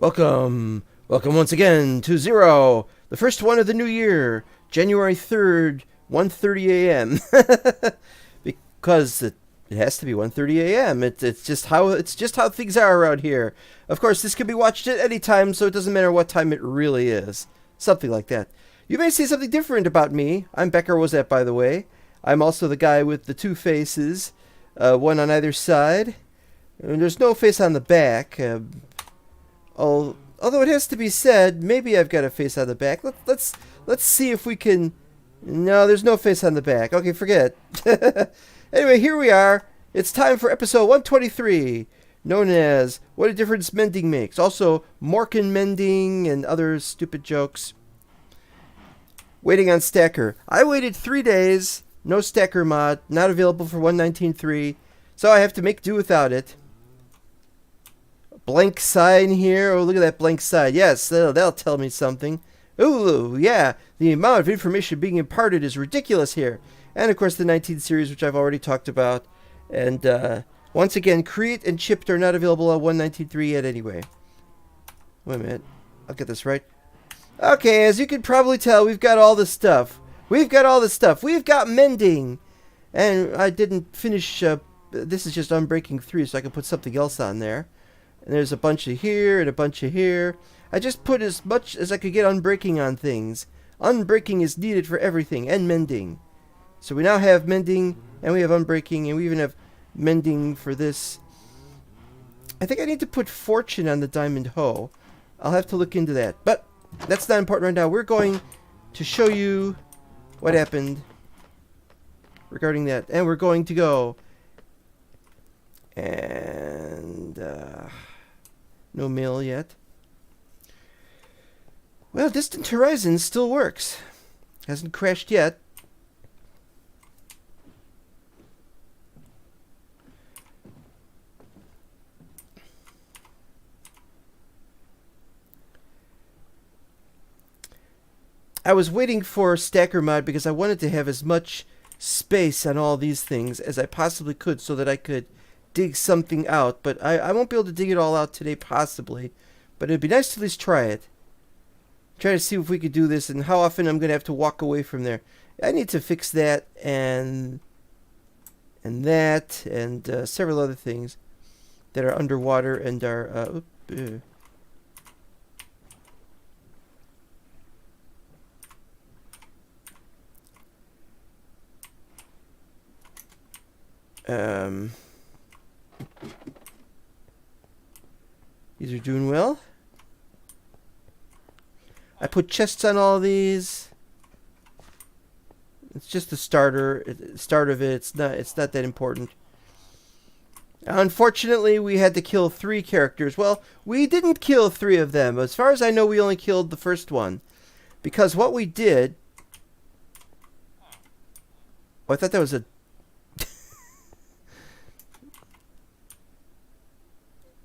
Welcome once again to Zero, the first one of the new year, January 3rd, 1:30 a.m. Because it has to be 1:30 a.m. It's just how things are around here. Of course, this can be watched at any time, so it doesn't matter what time it really is. Something like that. You may see something different about me. I'm Becker Wozette, by the way. I'm also the guy with the two faces, one on either side. And there's no face on the back. Although it has to be said, maybe I've got a face on the back. Let's see if we can. No, there's no face on the back. Okay, forget it. Anyway, here we are. It's time for episode 123, known as What a Difference Mending Makes. Also, Morkin mending and other stupid jokes. Waiting on Stacker. I waited 3 days. No Stacker mod. Not available for 1.19.3. So I have to make do without it. Blank side here. Oh, look at that blank side. Yes, that'll tell me something. Ooh, yeah. The amount of information being imparted is ridiculous here. And, of course, the 19 series, which I've already talked about. And, once again, Create and Chipped are not available on 1.19.3 yet anyway. Wait a minute. I'll get this right. Okay, as you can probably tell, we've got all the stuff. We've got mending. And I didn't finish... this is just Unbreaking 3, so I can put something else on there. And there's a bunch of here and a bunch of here. I just put as much as I could get unbreaking on things. Unbreaking is needed for everything, and mending. So we now have mending, and we have unbreaking, and we even have mending for this. I think I need to put fortune on the diamond hoe. I'll have to look into that. But that's not important right now. We're going to show you what happened regarding that. And we're going to go. And... no mail yet. Well, Distant Horizon still works. Hasn't crashed yet. I was waiting for Stacker mod because I wanted to have as much space on all these things as I possibly could so that I could dig something out, but I won't be able to dig it all out today, possibly. But it'd be nice to at least try it. Try to see if we could do this and how often I'm going to have to walk away from there. I need to fix that and that and several other things that are underwater and are... These are doing well. I put chests on all these. It's just the start of it. It's not that important. Unfortunately, we had to kill 3 characters. Well, we didn't kill 3 of them. As far as I know, we only killed the first one. Because what we did... Oh, I thought that was a...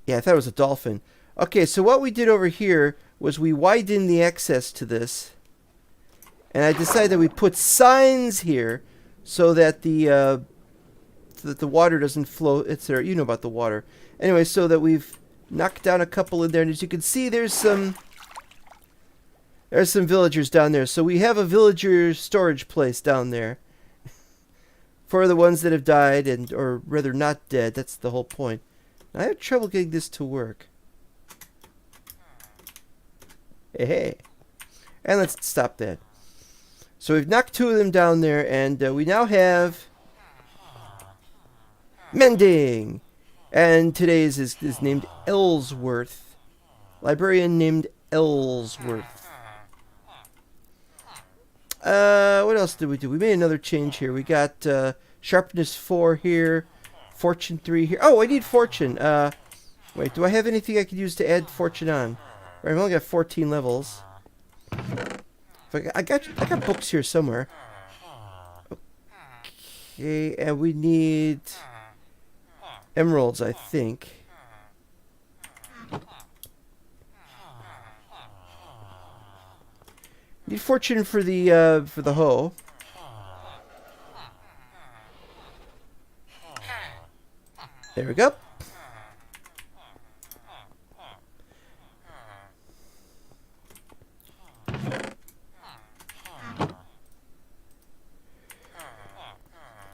Yeah, I thought it was a dolphin. Okay, so what we did over here was we widened the access to this. And I decided that we put signs here so that the water doesn't flow. It's there. You know about the water. Anyway, so that we've knocked down a couple in there. And as you can see, there's some villagers down there. So we have a villager storage place down there. For the ones that have died, or rather not dead. That's the whole point. I have trouble getting this to work. Hey. And let's stop that. So we've knocked 2 of them down there, and we now have mending. And today's is named Ellsworth. Librarian named Ellsworth. What else did we do? We made another change here. We got sharpness 4 here. Fortune 3 here. Oh, I need fortune. Wait, do I have anything I could use to add fortune on? I've only got 14 levels. I got books here somewhere. Okay, and we need emeralds, I think. Need fortune for the hoe. There we go.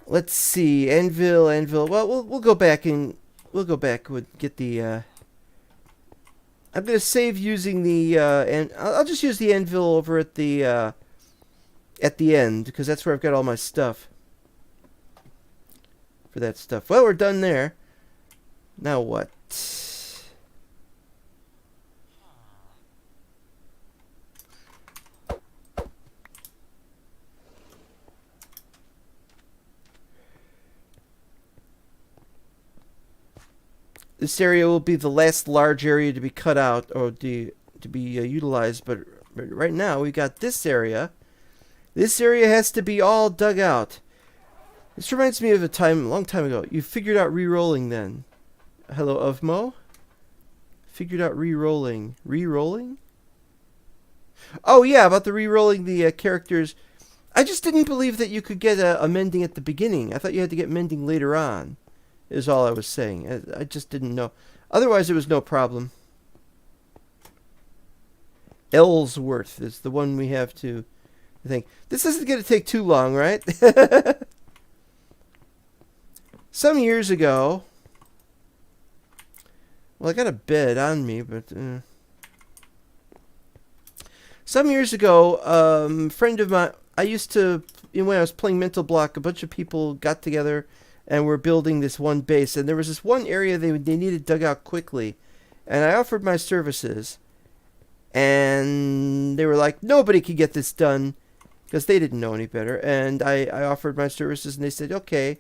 let's see, anvil. Well, we'll go back and get the. I'm gonna save using the and I'll just use the anvil over at the end because that's where I've got all my stuff for that stuff. Well, we're done there. Now what? This area will be the last large area to be cut out or to be utilized, but right now we got this area. This area has to be all dug out. This reminds me of a long time ago. You figured out re-rolling then. Hello, Uvmo? Figured out re-rolling. Re-rolling? Oh yeah, about the re-rolling the characters. I just didn't believe that you could get a mending at the beginning. I thought you had to get mending later on. Is all I was saying. I just didn't know. Otherwise, it was no problem. Ellsworth is the one we have to think. This isn't going to take too long, right? Some years ago... Well, I got a bed on me, but... Some years ago, a friend of mine... I used to... when I was playing Mental Block, a bunch of people got together... and we're building this one base, and there was this one area they needed dug out quickly, and I offered my services, and they were like, nobody could get this done, because they didn't know any better, and I offered my services, and they said, okay,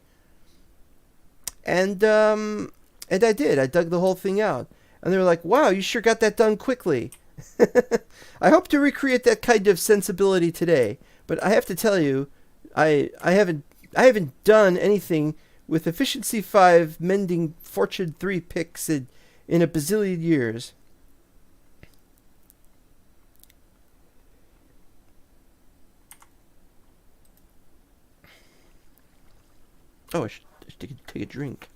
and I did. I dug the whole thing out, and they were like, wow, you sure got that done quickly. I hope to recreate that kind of sensibility today, but I have to tell you, I haven't done anything with Efficiency 5 mending Fortune 3 picks in a bazillion years. Oh, I should take a drink.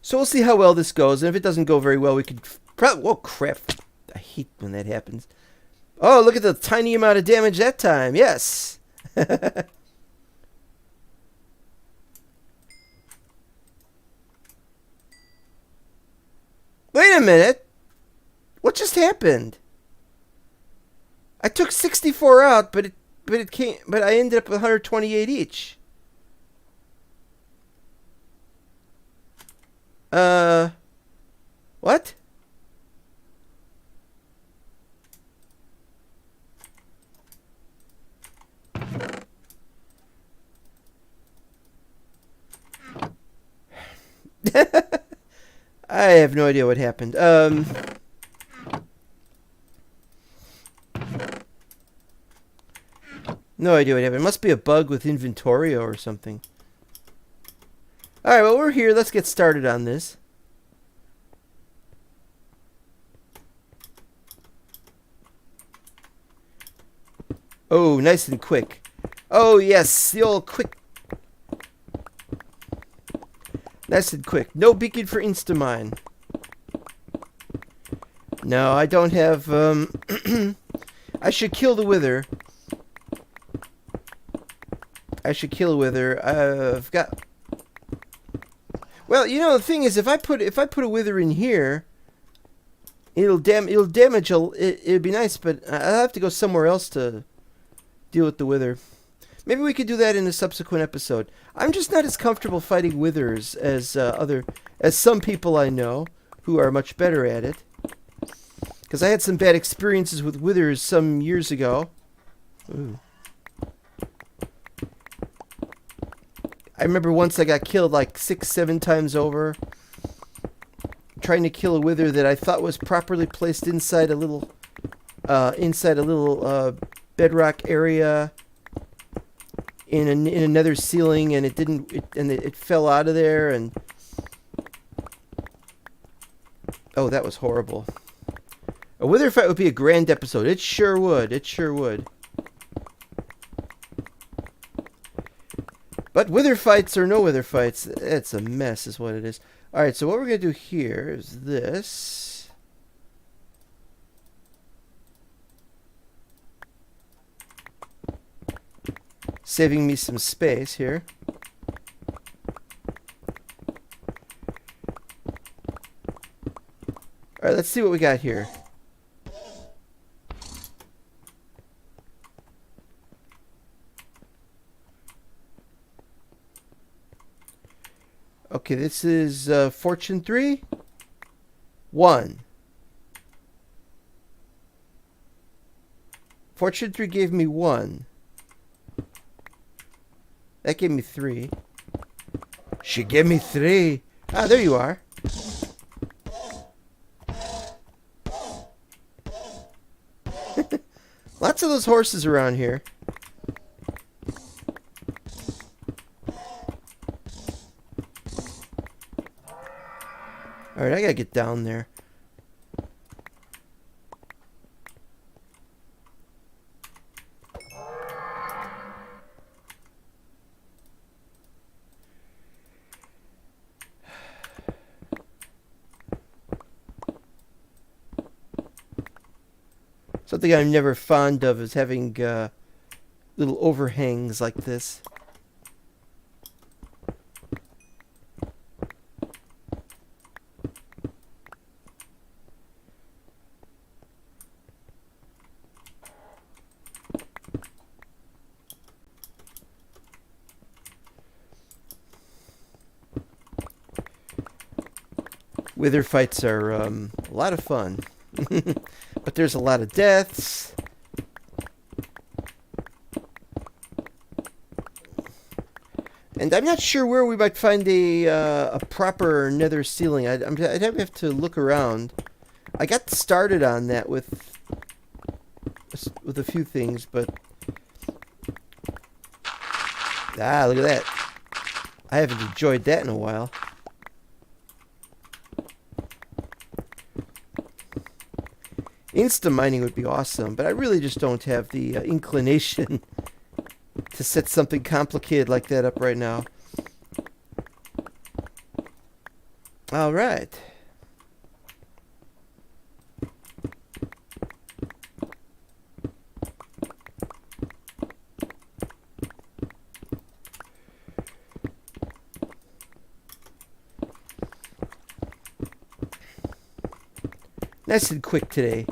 So we'll see how well this goes, and if it doesn't go very well, we could... Whoa, crap. I hate when that happens. Oh, look at the tiny amount of damage that time. Yes. Wait a minute. What just happened? I took 64 out, but I ended up with 128 each. What? I have no idea what happened. No idea what happened. It must be a bug with Inventorio or something. Alright, well, we're here. Let's get started on this. Oh, nice and quick. Oh, yes, the old quick. Nice and quick. No beacon for Instamine. No, I don't have, I should kill the Wither. I've got... Well, you know, the thing is, if I put a Wither in here, it'll damage it'd be nice, but I'll have to go somewhere else to deal with the Wither. Maybe we could do that in a subsequent episode. I'm just not as comfortable fighting Withers as some people I know who are much better at it. Because I had some bad experiences with Withers some years ago. Ooh. I remember once I got killed like 6-7 times over trying to kill a Wither that I thought was properly placed inside a little bedrock area in another ceiling, and it fell out of there, and oh, that was horrible. A Wither fight would be a grand episode. It sure would. It sure would. But Wither fights or no Wither fights, it's a mess is what it is. Alright, so what we're going to do here is this. saving me some space here. All right, let's see what we got here. Okay, this is Fortune 3. 1. Fortune 3 gave me 1. That gave me 3. She gave me 3. Ah, there you are. Lots of those horses around here. Alright, I gotta get down there. Something I'm never fond of is having little overhangs like this. Wither fights are a lot of fun. But there's a lot of deaths. And I'm not sure where we might find a proper nether ceiling. I'd have to look around. I got started on that with a few things, but... Ah, look at that. I haven't enjoyed that in a while. Insta mining would be awesome, but I really just don't have the inclination to set something complicated like that up right now. All right. Nice and quick today.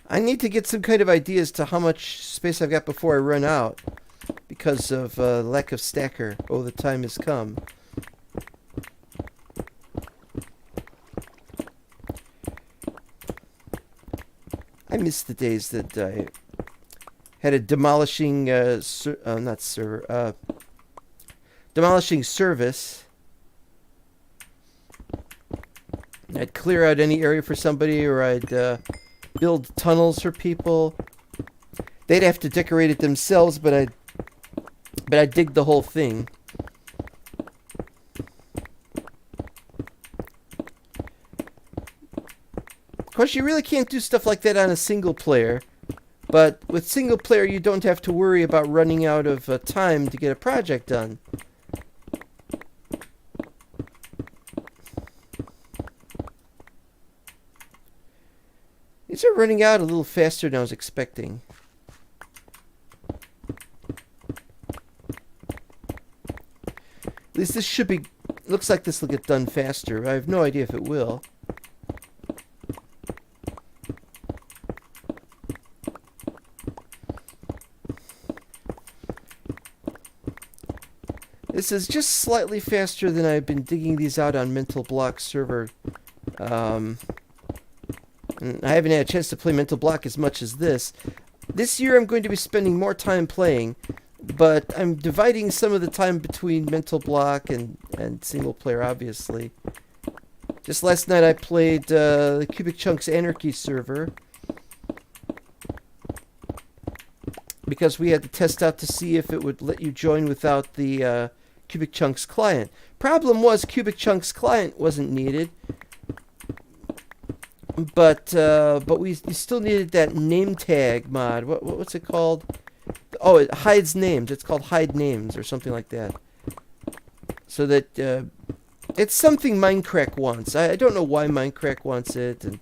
I need to get some kind of idea as to how much space I've got before I run out because of lack of stacker. Oh, the time has come. I miss the days that I had a demolishing demolishing service. I'd clear out any area for somebody, or I'd build tunnels for people. They'd have to decorate it themselves, but I'd dig the whole thing. Of course, you really can't do stuff like that on a single player. But with single player, you don't have to worry about running out of time to get a project done. These are running out a little faster than I was expecting. At least this should be... Looks like this will get done faster. I have no idea if it will. This is just slightly faster than I've been digging these out on Mental Block server. And I haven't had a chance to play Mental Block as much as this. This year I'm going to be spending more time playing, but I'm dividing some of the time between Mental Block and single player, obviously. Just last night I played the Cubic Chunks Anarchy server, because we had to test out to see if it would let you join without the Cubic Chunks client. Problem was Cubic Chunks client wasn't needed, but we still needed that name tag mod. What's it called? Oh, it hides names. It's called hide names or something like that. So that It's something Minecraft wants. I don't know why Minecraft wants it, and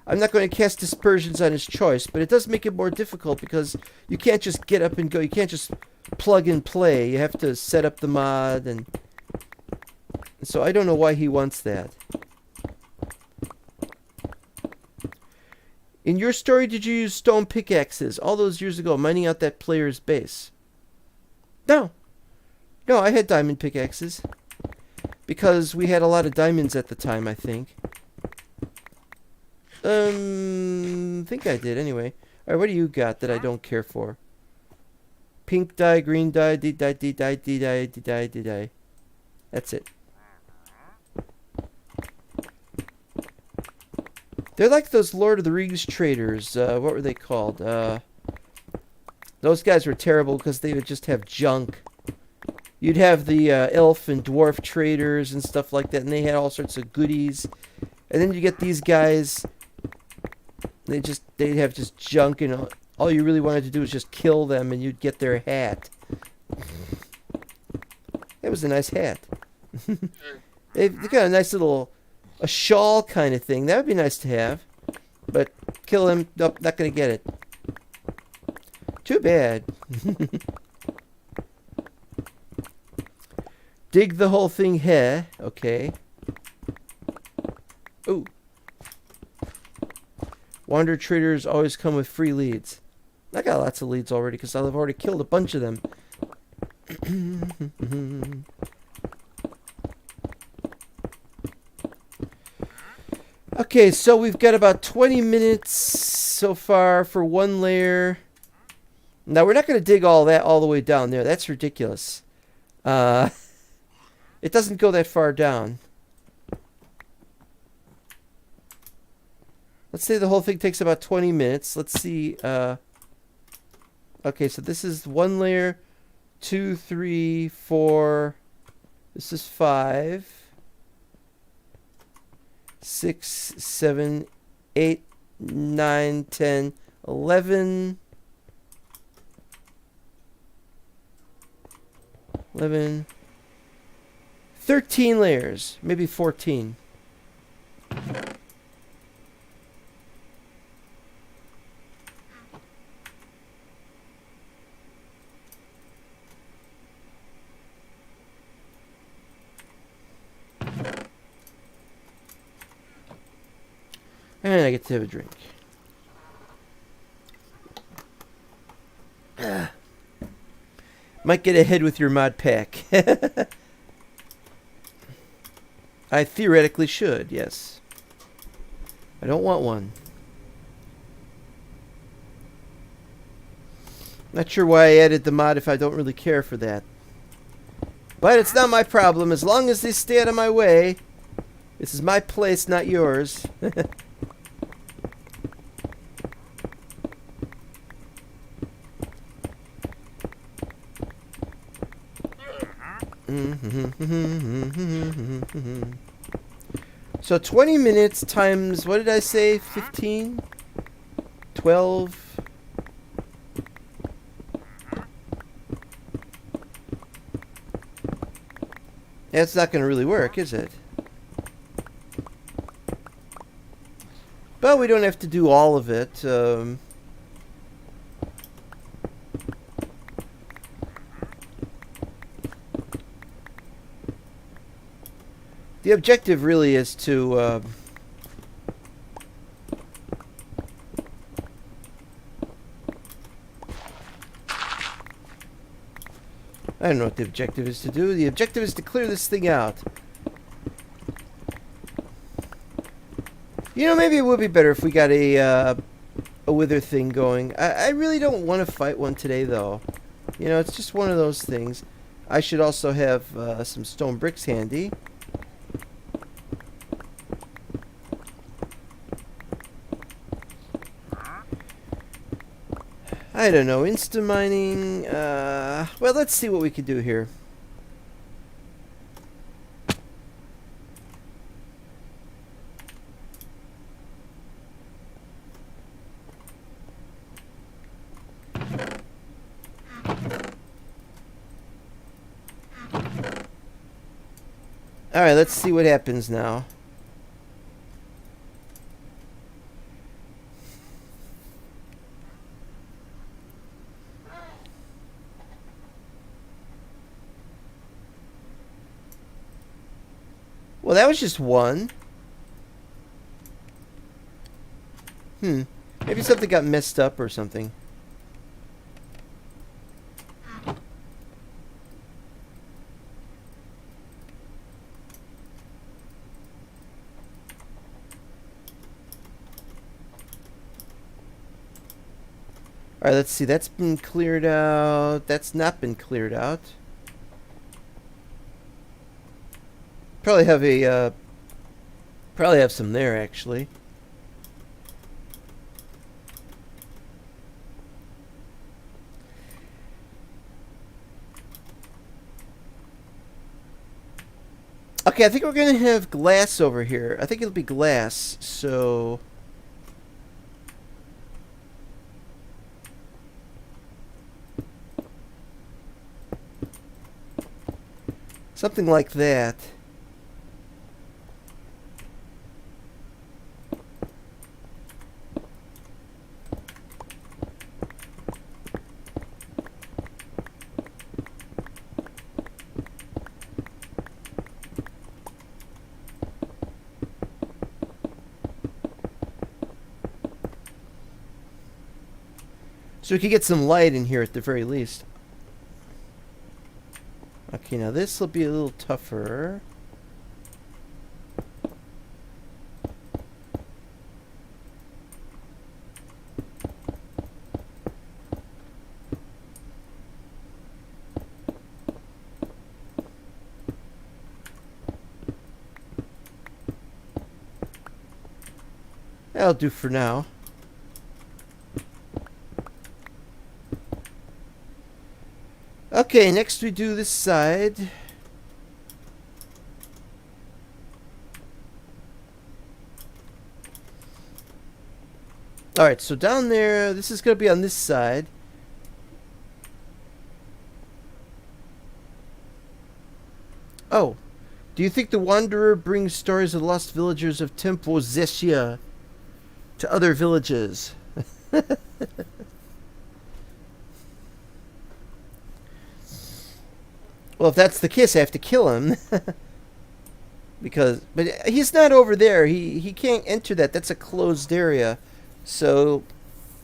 I'm not going to cast dispersions on his choice, but it does make it more difficult because you can't just get up and go. You can't just plug and play. You have to set up the mod, and so I don't know why he wants that. In your story, did you use stone pickaxes all those years ago, mining out that player's base? No. No, I had diamond pickaxes. Because we had a lot of diamonds at the time, I think. I think I did anyway. Alright, what do you got that I don't care for? Pink dye, green dye, D-dye, D-dye, D-dye, D-dye, D-dye. That's it. They're like those Lord of the Rings traders. What were they called? Those guys were terrible because they would just have junk. You'd have the elf and dwarf traders and stuff like that, and they had all sorts of goodies. And then you get these guys. They'd have just junk, and all you really wanted to do was just kill them, and you'd get their hat. It was a nice hat. They got a nice little a shawl kind of thing. That would be nice to have. But kill him. Nope, not gonna get it. Too bad. Dig the whole thing here. Okay. Ooh. Wander traders always come with free leads. I got lots of leads already because I've already killed a bunch of them. Okay, so we've got about 20 minutes so far for one layer. Now, we're not going to dig all that all the way down there. That's ridiculous. It doesn't go that far down. Let's say the whole thing takes about 20 minutes. Let's see. Okay, so this is one layer. 2, 3, 4. This is 5. 6, 7, 8, 9, 10, 11. 11. 13 layers. Maybe 14. And I get to have a drink. Might get ahead with your mod pack. I theoretically should, yes. I don't want one. Not sure why I added the mod if I don't really care for that. But it's not my problem. As long as they stay out of my way. This is my place, not yours. So 20 minutes times, what did I say? 15? 12? That's not going to really work, is it? But we don't have to do all of it. The objective really is to I don't know what the objective is to do. The objective is to clear this thing out. You know, maybe it would be better if we got a wither thing going. I really don't want to fight one today, though. You know, it's just one of those things. I should also have some stone bricks handy. I don't know, insta-mining, well, let's see what we can do here. Alright, let's see what happens now. Well, that was just one. Maybe something got messed up or something. Alright, let's see. That's been cleared out. That's not been cleared out. Probably have a, probably have some there, actually. Okay, I think we're going to have glass over here. I think it'll be glass, so... something like that. So we could get some light in here at the very least. Okay, now this will be a little tougher. That'll do for now. Okay, next we do this side. Alright, so down there, this is going to be on this side. Oh, do you think the Wanderer brings stories of the lost villagers of Tempo-Zesia to other villages? Well, if that's the case, I have to kill him. But he's not over there. He can't enter that. That's a closed area. So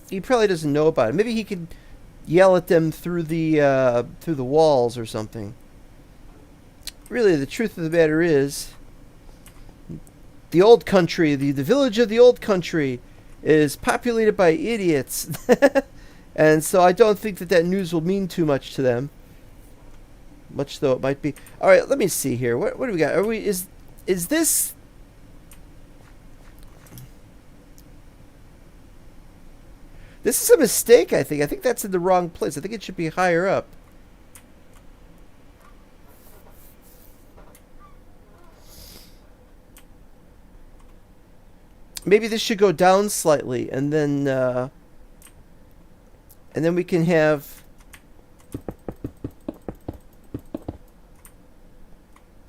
he probably doesn't know about it. Maybe he could yell at them through the walls or something. Really, the truth of the matter is, the old country, the village of the old country, is populated by idiots. And so I don't think that news will mean too much to them. Much though it might be. All right, let me see here. What do we got? Is this? This is a mistake, I think. I think that's in the wrong place. I think it should be higher up. Maybe this should go down slightly, and then we can have.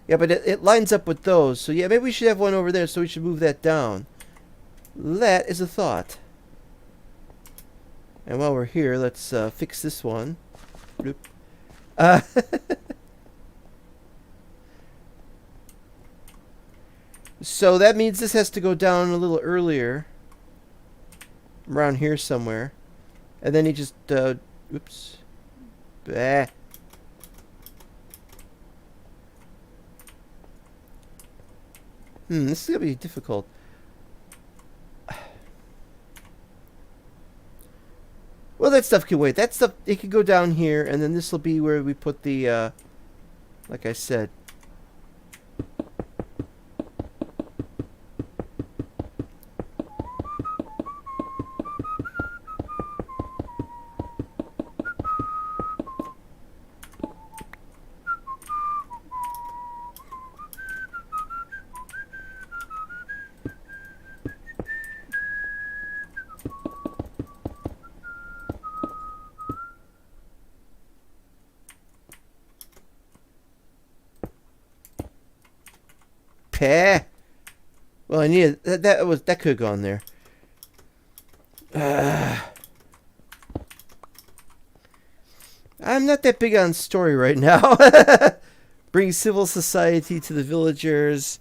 Yeah, but it lines up with those. So yeah, maybe we should have one over there, so we should move that down. That is a thought. And while we're here, let's fix this one. So that means this has to go down a little earlier. Around here somewhere. And then he just, oops. Bah. This is going to be difficult. Well, that stuff can wait. That stuff, it can go down here, and then this will be where we put the, like I said. Pah. Well, I needed that could have gone there. I'm not that big on story right now. Bring civil society to the villagers.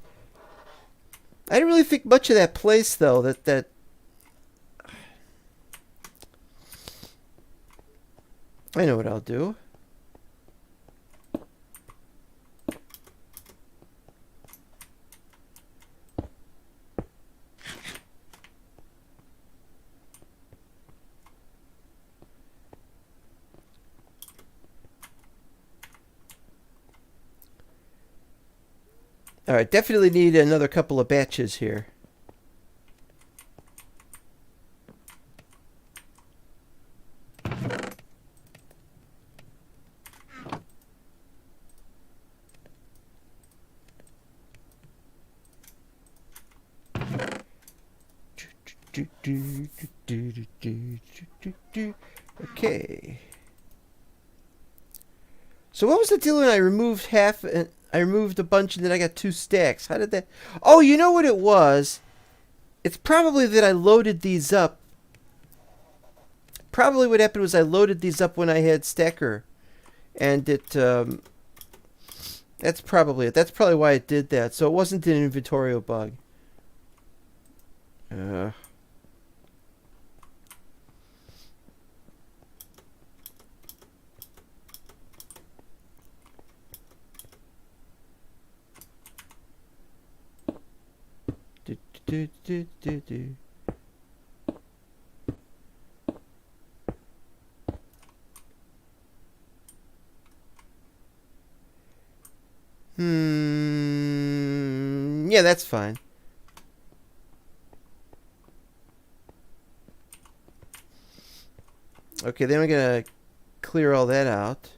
I didn't really think much of that place, though. That I know what I'll do. Alright, definitely need another couple of batches here. Okay. So what was the deal when I removed half and I removed a bunch and then I got 2 stacks? How did that... Oh, you know what it was? It's probably that I loaded these up. Probably what happened was I loaded these up when I had Stacker. And it... that's probably it. That's probably why it did that. So it wasn't an inventory bug. Yeah, that's fine. Okay, then we're gonna clear all that out.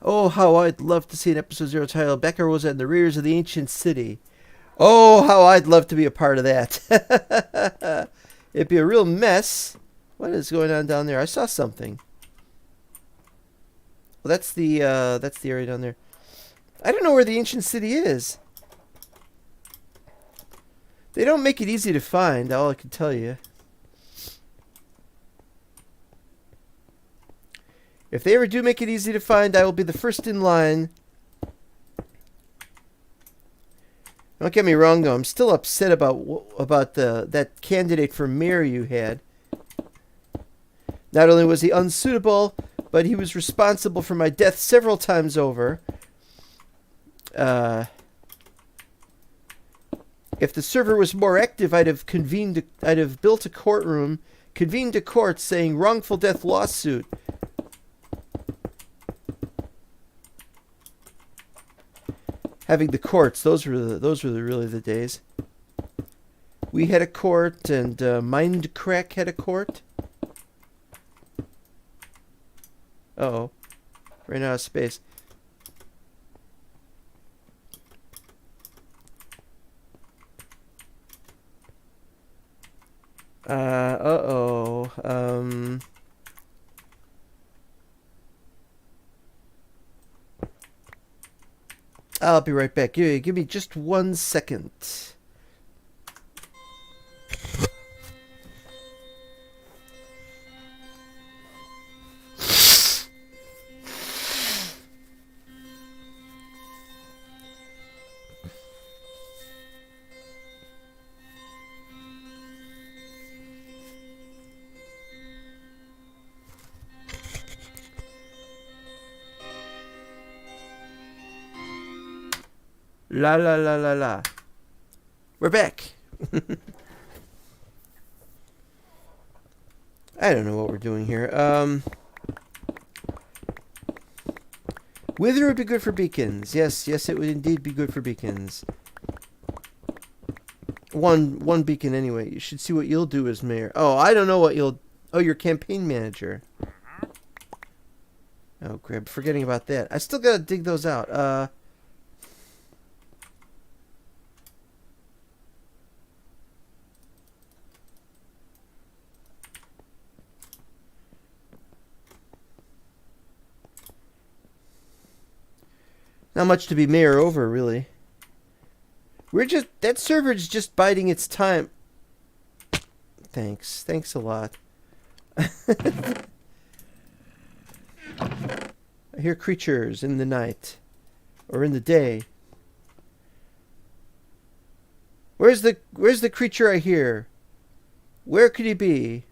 Oh, how I'd love to see an episode 0 titled Becca Rosa and the Rears of the Ancient City. Oh, how I'd love to be a part of that. It'd be a real mess. What is going on down there? I saw something. Well, that's the area down there. I don't know where the ancient city is. They don't make it easy to find, all I can tell you. If they ever do make it easy to find, I will be the first in line. Don't get me wrong, though. I'm still upset about that candidate for mayor you had. Not only was he unsuitable, but he was responsible for my death several times over. If the server was more active, I'd have built a courtroom, convened a court, saying wrongful death lawsuit. Having the courts, those were really the days. We had a court, and Mindcrack had a court. Uh-oh. Ran out of space. Uh-oh. I'll be right back. Give me just 1 second. La la la la la. We're back. I don't know what we're doing here. Wither would be good for beacons. Yes, it would indeed be good for beacons. One beacon anyway. You should see what you'll do as mayor. Oh, I don't know what you'll... Oh, you're campaign manager. Oh, crap. Forgetting about that. I still gotta dig those out. Not much to be mayor over, really. That server's just biding its time. Thanks a lot. I hear creatures in the night. Or in the day. Where's the creature I hear? Where could he be?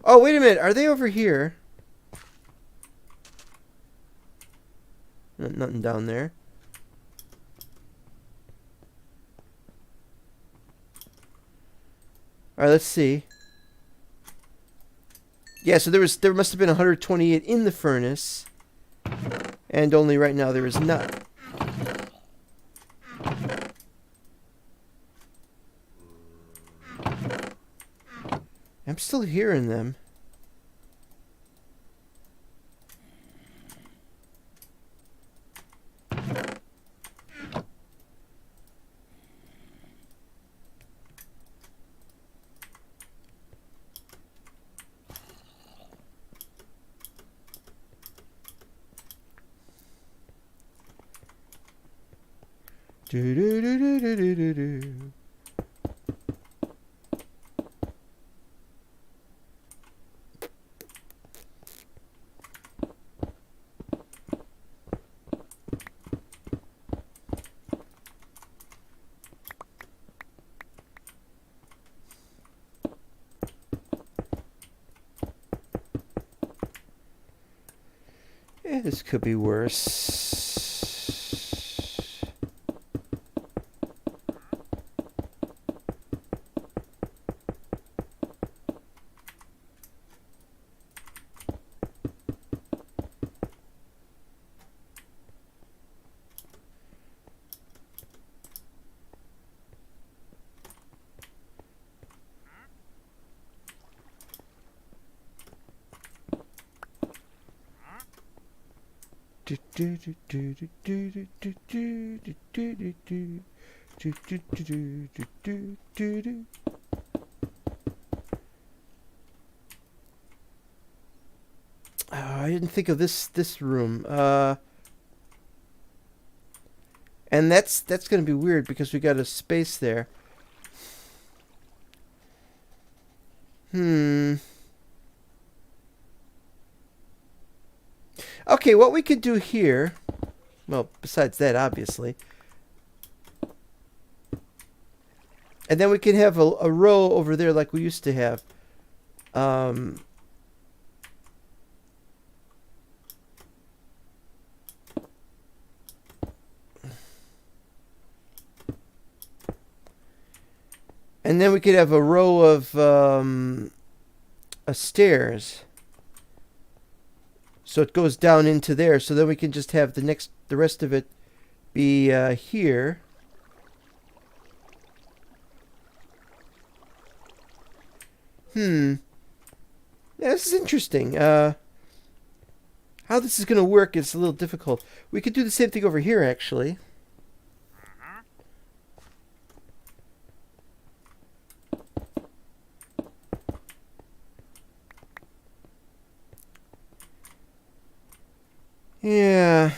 Oh, wait a minute. Are they over here? Nothing down there. Alright, let's see. Yeah, so there must have been 128 in the furnace. And only right now there is none. I'm still hearing them. Do do do do do do do do. Yeah, this could be worse. I didn't think of this room. And that's going to be weird because we got a space there. Okay, what we could do here, well, besides that, obviously, and then we can have a row over there like we used to have. And then we could have a row of stairs. So it goes down into there. So then we can just have the rest of it be here. Yeah, this is interesting. How this is going to work is a little difficult. We could do the same thing over here, actually. Yeah,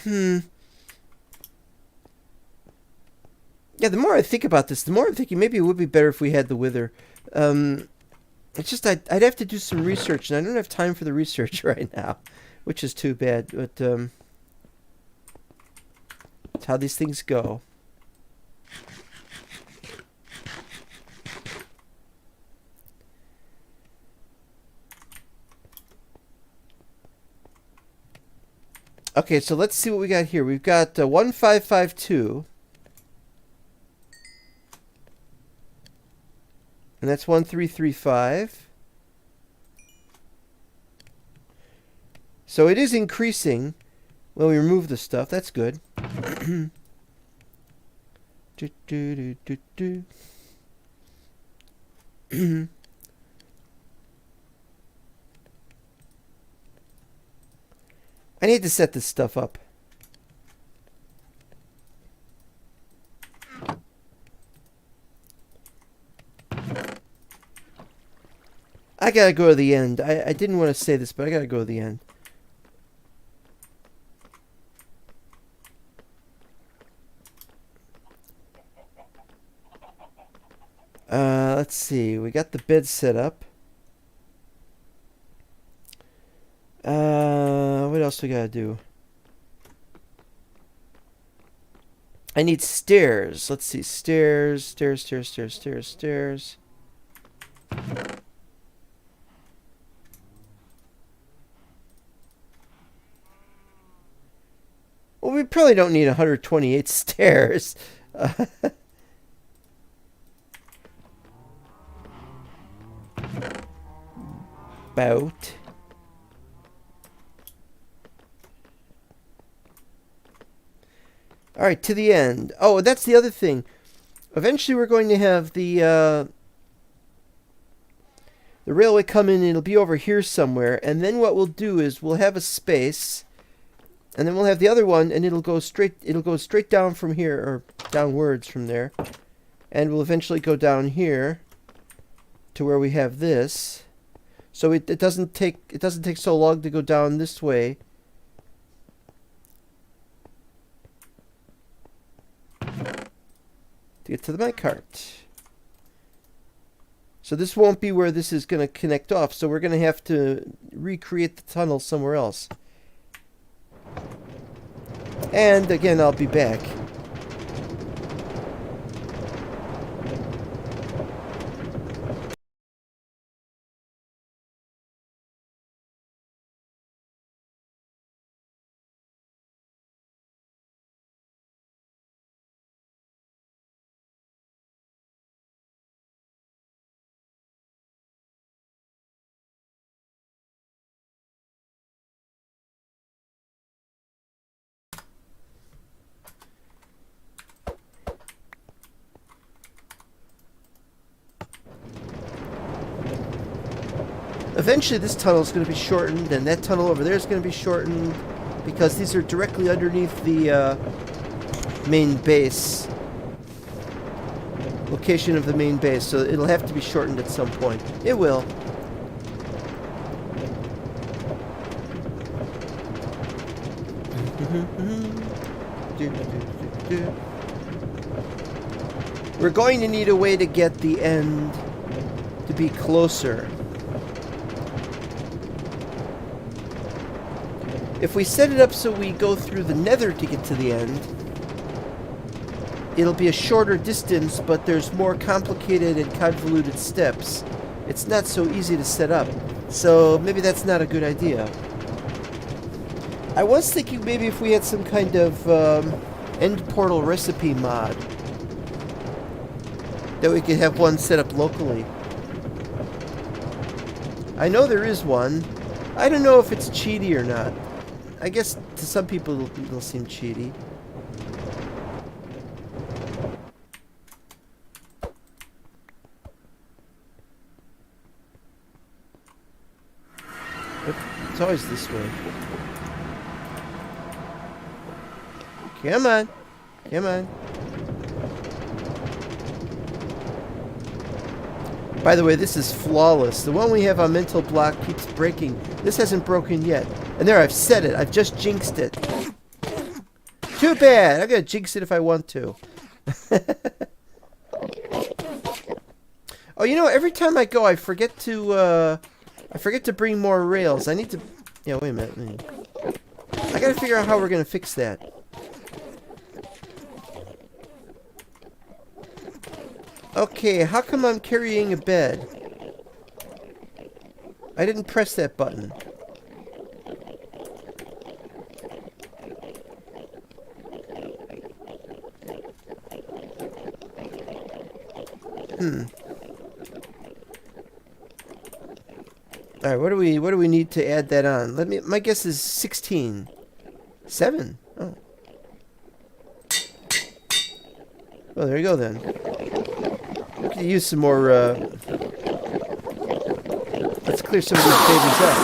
Yeah, the more I think about this, the more I'm thinking maybe it would be better if we had the wither. It's just I'd have to do some research, and I don't have time for the research right now, which is too bad. But it's how these things go. Okay, so let's see what we got here. We've got 1552. And that's 1335. So it is increasing when we remove the stuff. That's good. I need to set this stuff up. I gotta go to the end. I didn't want to say this, but I gotta go to the end. Let's see. We got the bed set up. What else we gotta do? I need stairs. Let's see. Stairs. Well, we probably don't need 128 stairs. About. All right, to the end. Oh, that's the other thing. Eventually, we're going to have the railway come in, and it'll be over here somewhere. And then what we'll do is we'll have a space, and then we'll have the other one, and it'll go straight. It'll go straight down from here, or downwards from there, and we'll eventually go down here to where we have this. So it doesn't take so long to go down this way. To get to the minecart. So this won't be where this is going to connect off, so we're going to have to recreate the tunnel somewhere else. And again, I'll be back. Eventually this tunnel is going to be shortened, and that tunnel over there is going to be shortened, because these are directly underneath the main base. Location of the main base, so it'll have to be shortened at some point. It will. We're going to need a way to get the end to be closer. If we set it up so we go through the nether to get to the end, it'll be a shorter distance, but there's more complicated and convoluted steps. It's not so easy to set up, so maybe that's not a good idea. I was thinking maybe if we had some kind of end portal recipe mod, that we could have one set up locally. I know there is one. I don't know if it's cheaty or not. I guess to some people it'll seem cheaty. But it's always this way. Come on. Come on. By the way, this is flawless. The one we have on mental block keeps breaking. This hasn't broken yet. And there, I've said it. I've just jinxed it. Too bad. I'm going to jinx it if I want to. Oh, you know, every time I go, I forget to bring more rails. I need to... Yeah, wait a minute. I gotta figure out how we're gonna fix that. Okay, how come I'm carrying a bed? I didn't press that button. All right, what do we need to add that on? My guess is 16. 7. Oh. Well, there you go then. We could use some more let's clear some of these babies up.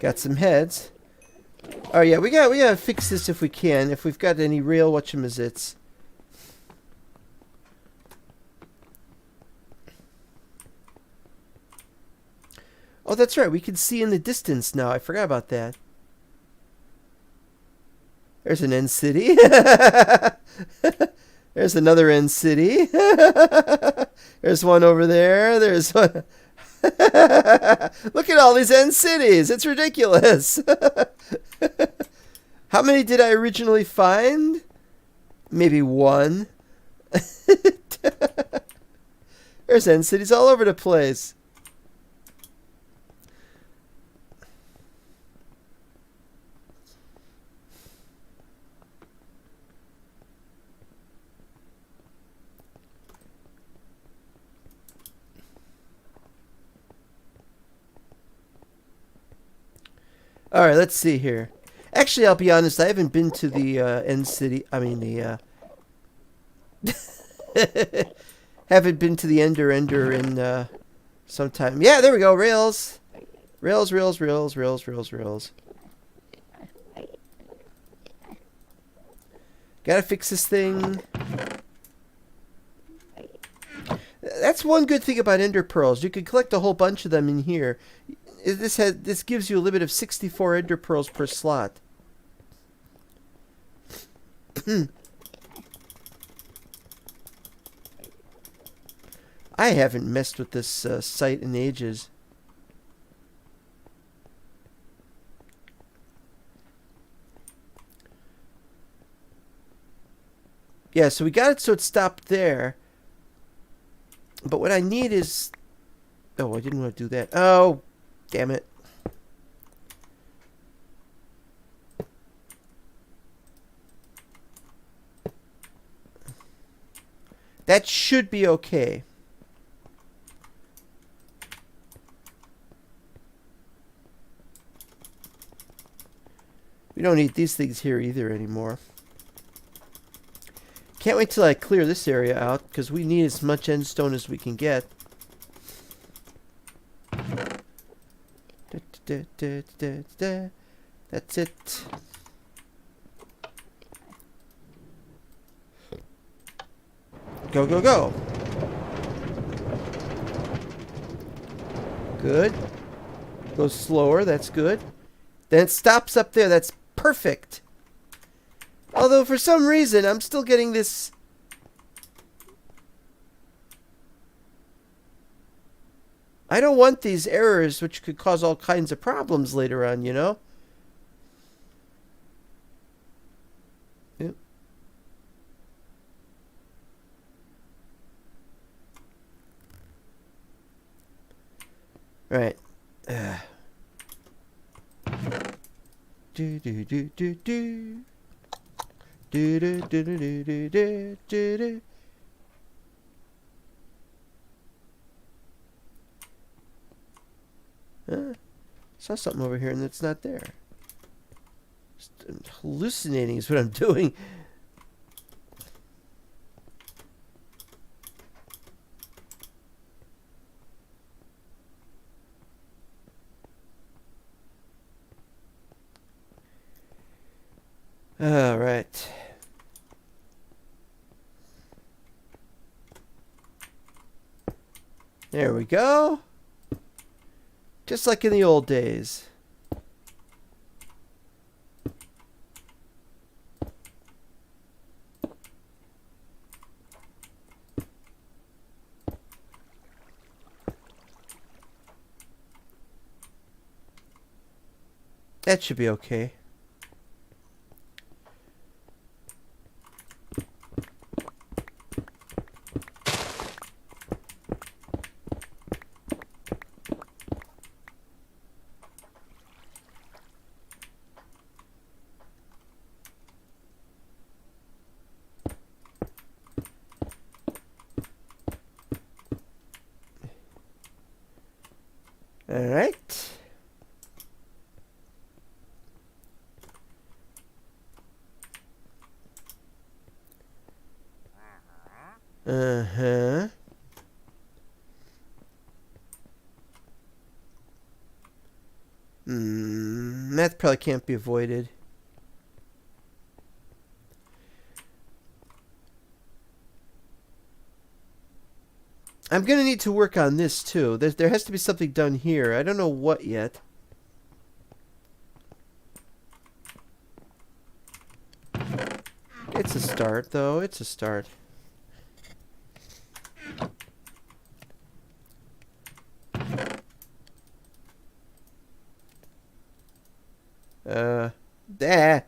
Got some heads. Oh yeah, we gotta fix this if we can. If we've got any real whatchamazits. Oh, that's right. We can see in the distance now. I forgot about that. There's an end city. There's another end city. There's one over there. There's one. Look at all these end cities. It's ridiculous. How many did I originally find? Maybe one. There's end cities all over the place. All right, let's see here. Actually, I'll be honest. I haven't been to the end city. I mean, the haven't been to the Ender in some time. Yeah, there we go. Rails, rails, rails, rails, rails, rails, rails. Gotta fix this thing. That's one good thing about Ender pearls. You can collect a whole bunch of them in here. This gives you a limit of 64 Ender pearls per slot. I haven't messed with this site in ages. Yeah, so we got it so it stopped there. But what I need is... Oh, I didn't want to do that. Oh, damn it. That should be okay. We don't need these things here either anymore. Can't wait till I clear this area out, because we need as much end stone as we can get. That's it. Go, go, go. Good. Goes slower, that's good. Then it stops up there, that's perfect. Although for some reason I'm still getting this... I don't want these errors which could cause all kinds of problems later on, you know? Yep. Right. Do do do do do. Do do do do do do do do. Saw something over here and it's not there. Just hallucinating is what I'm doing. All right. There we go. Just like in the old days. That should be okay. All right. Uh-huh. That probably can't be avoided. I'm going to need to work on this too. There has to be something done here. I don't know what yet. It's a start, though. It's a start. There.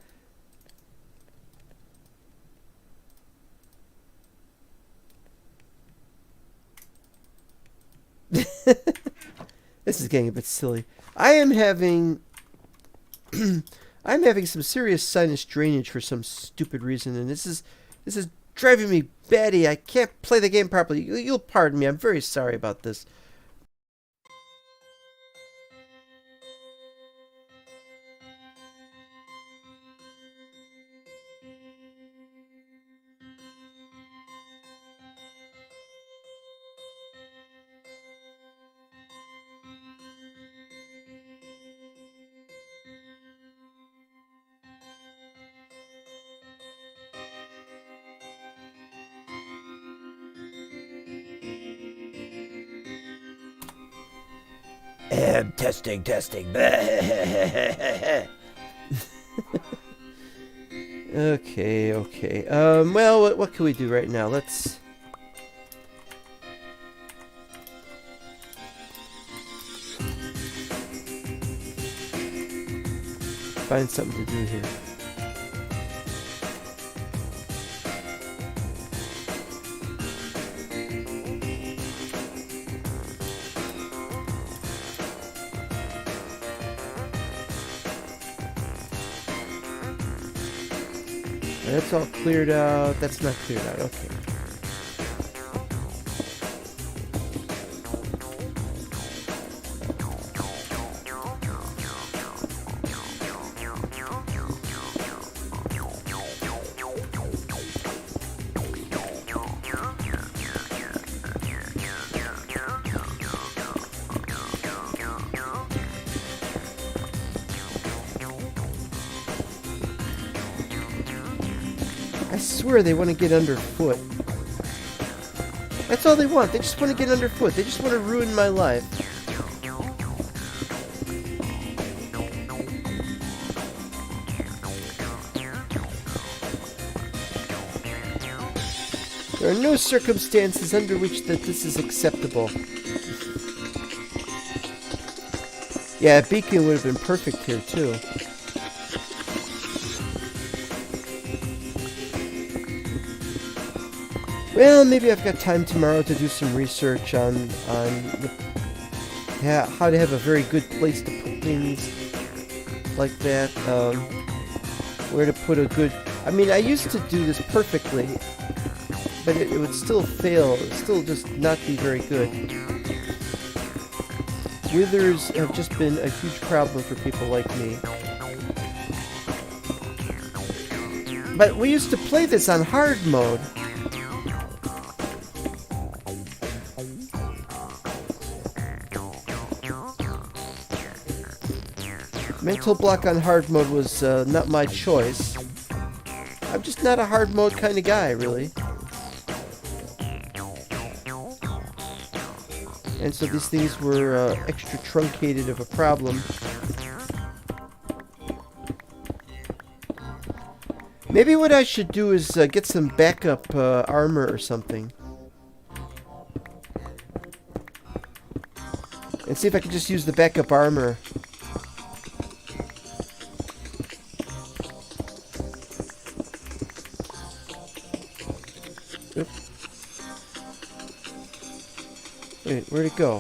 This is getting a bit silly. I am having I'm having some serious sinus drainage for some stupid reason, and this is driving me batty. I can't play the game properly. You'll pardon me. I'm very sorry about this. Testing. Okay. Well, what can we do right now? Let's... find something to do here. That's all cleared out. That's not cleared out. Okay. I swear they want to get underfoot. That's all they want. They just want to get underfoot. They just want to ruin my life. There are no circumstances under which this is acceptable. Yeah, a beacon would have been perfect here, too. Well, maybe I've got time tomorrow to do some research on how to have a very good place to put things like that. Where to put a good... I mean, I used to do this perfectly, but it would still fail. It would still just not be very good. Withers have just been a huge problem for people like me. But we used to play this on hard mode. Mental block on hard mode was not my choice. I'm just not a hard mode kind of guy, really. And so these things were extra truncated of a problem. Maybe what I should do is get some backup armor or something. And see if I can just use the backup armor. Oop. Wait, where'd it go?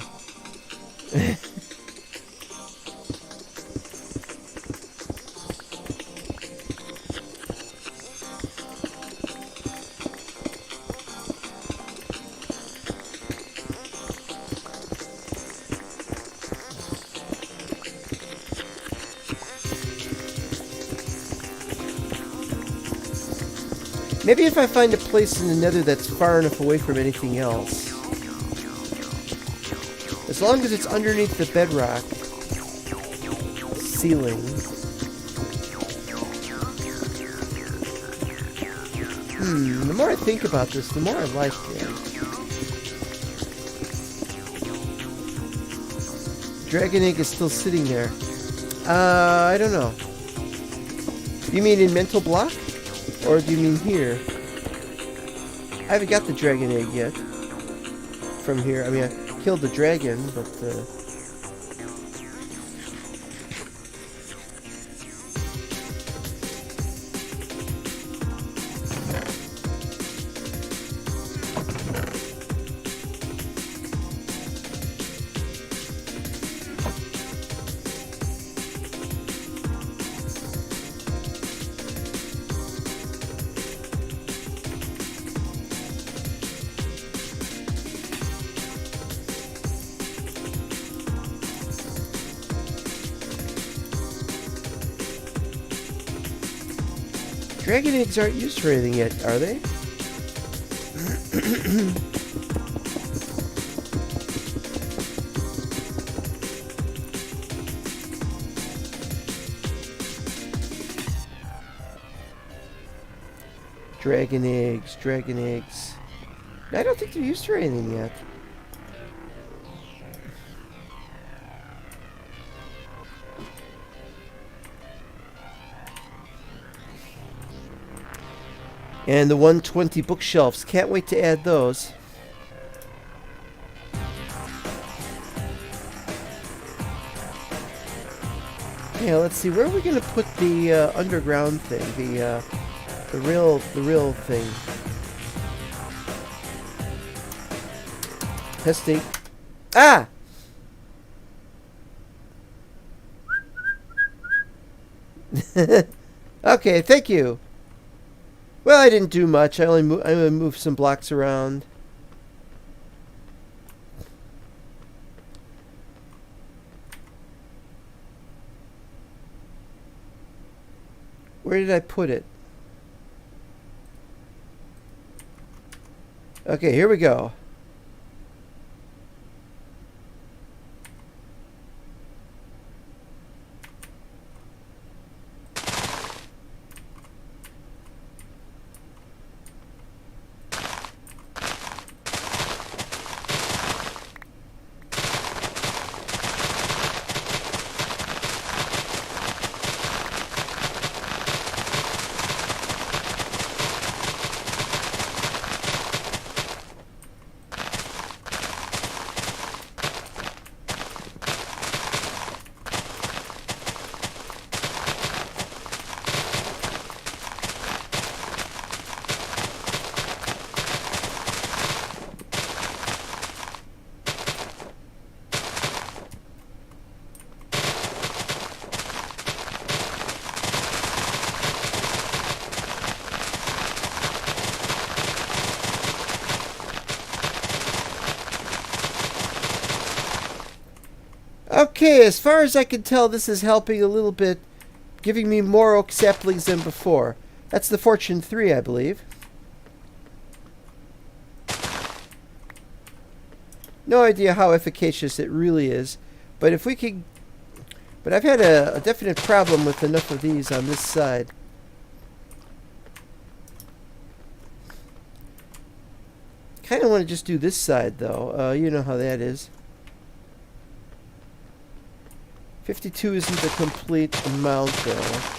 Maybe if I find a place in the nether that's far enough away from anything else. As long as it's underneath the bedrock ceiling. The more I think about this, the more I like it. Dragon egg is still sitting there. I don't know. You mean in mental block? Or do you mean here? I haven't got the dragon egg yet. From here. I mean, I killed the dragon, but... Dragon eggs aren't used for anything yet, are they? Dragon eggs, dragon eggs. I don't think they're used for anything yet. And the 120 bookshelves. Can't wait to add those. Yeah, let's see. Where are we going to put the underground thing? The real thing. Testing. Ah! Okay, thank you. Well, I didn't do much. I only moved some blocks around. Where did I put it? Okay, here we go. Okay, as far as I can tell, this is helping a little bit, giving me more oak saplings than before. That's the Fortune 3, I believe. No idea how efficacious it really is, but if we could... But I've had a definite problem with enough of these on this side. Kind of want to just do this side, though. You know how that is. 52 isn't the complete amount, though.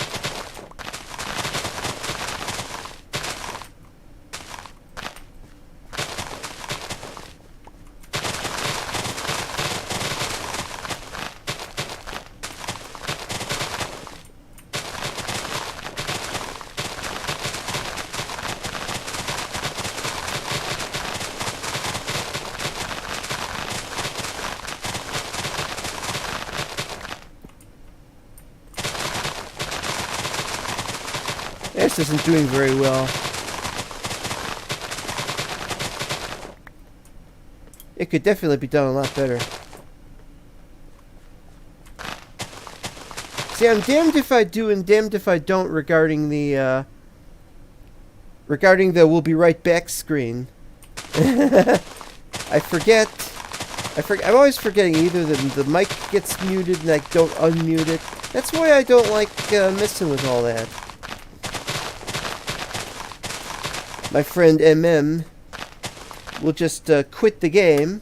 This isn't doing very well. It could definitely be done a lot better. See, I'm damned if I do and damned if I don't regarding the we'll be right back screen. I forget. I'm always forgetting either the mic gets muted and I don't unmute it. That's why I don't like messing with all that. My friend MM will just quit the game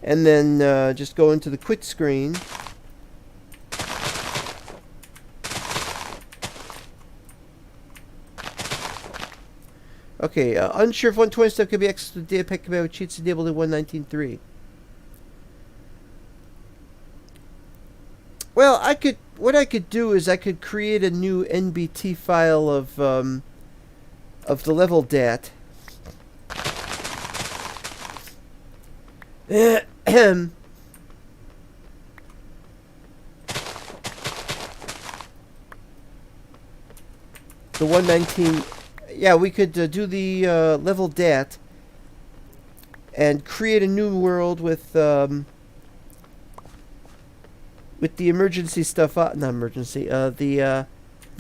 and then just go into the quit screen. Okay, unsure if 120 stuff could be accessed with data pack command with cheats enabled in 119.3. Well, what I could do is I could create a new NBT file of the level dat. The 119. Yeah, we could do the level dat and create a new world with the emergency stuff on. Not emergency. The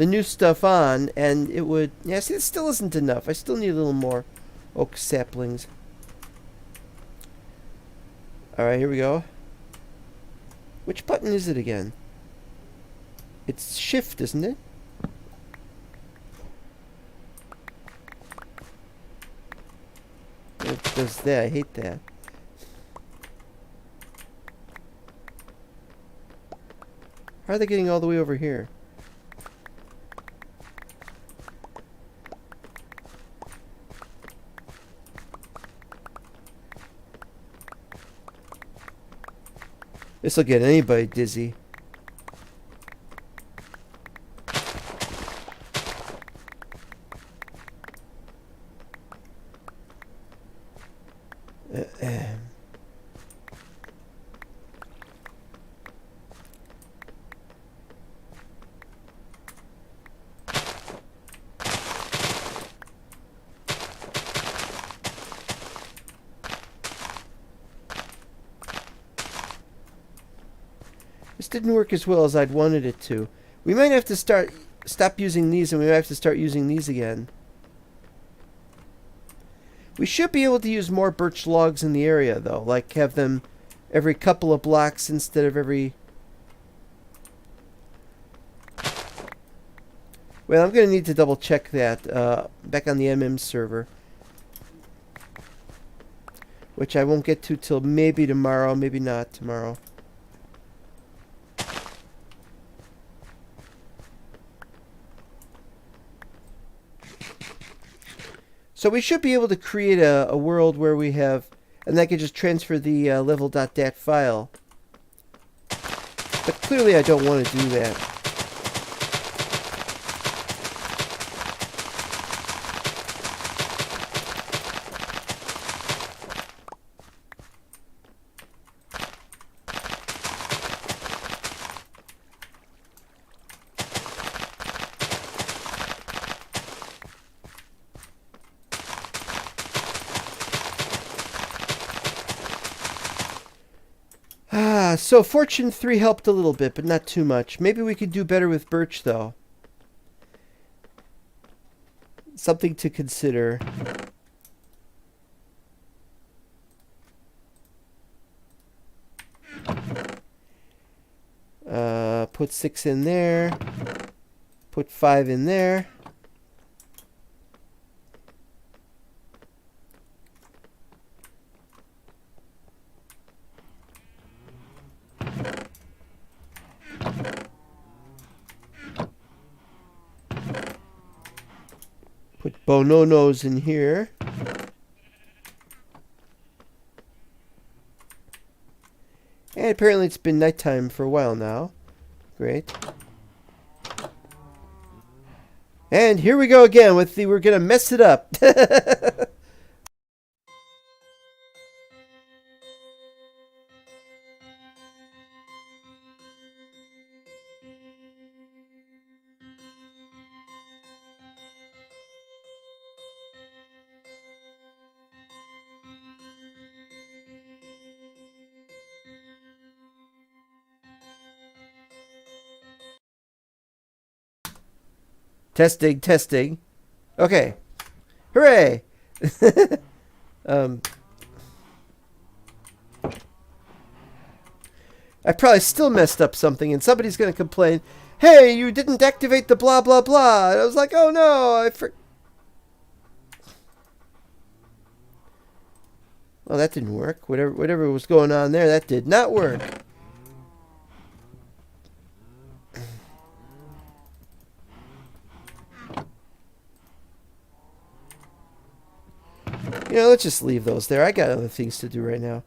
new stuff on, and it would. Yeah, see, it still isn't enough. I still need a little more oak saplings. All right, here we go. Which button is it again? It's shift, isn't it? It does that. I hate that. How are they getting all the way over here? This'll get anybody dizzy. This didn't work as well as I'd wanted it to. We might have to stop using these, and we might have to start using these again. We should be able to use more birch logs in the area, though. Like, have them every couple of blocks instead of every... Well, I'm going to need to double check that back on the MM server. Which I won't get to till maybe tomorrow, maybe not tomorrow. So we should be able to create a world where we have, and I can just transfer the level.dat file. But clearly I don't want to do that. So Fortune 3 helped a little bit, but not too much. Maybe we could do better with birch, though. Something to consider. Put 6 in there. Put 5 in there. Put Bononos in here. And apparently it's been nighttime for a while now. Great. And here we go again with the we're gonna mess it up. Testing, testing. Okay. Hooray! I probably still messed up something, and somebody's going to complain, hey, you didn't activate the blah, blah, blah. And I was like, oh, no. Well, that didn't work. Whatever was going on there, that did not work. You know, let's just leave those there. I got other things to do right now.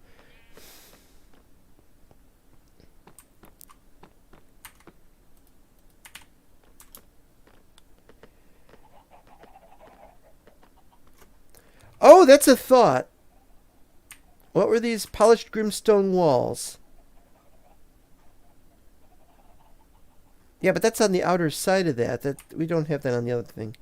Oh, that's a thought. What were these polished grimstone walls? Yeah, but that's on the outer side of that. We don't have that on the other thing.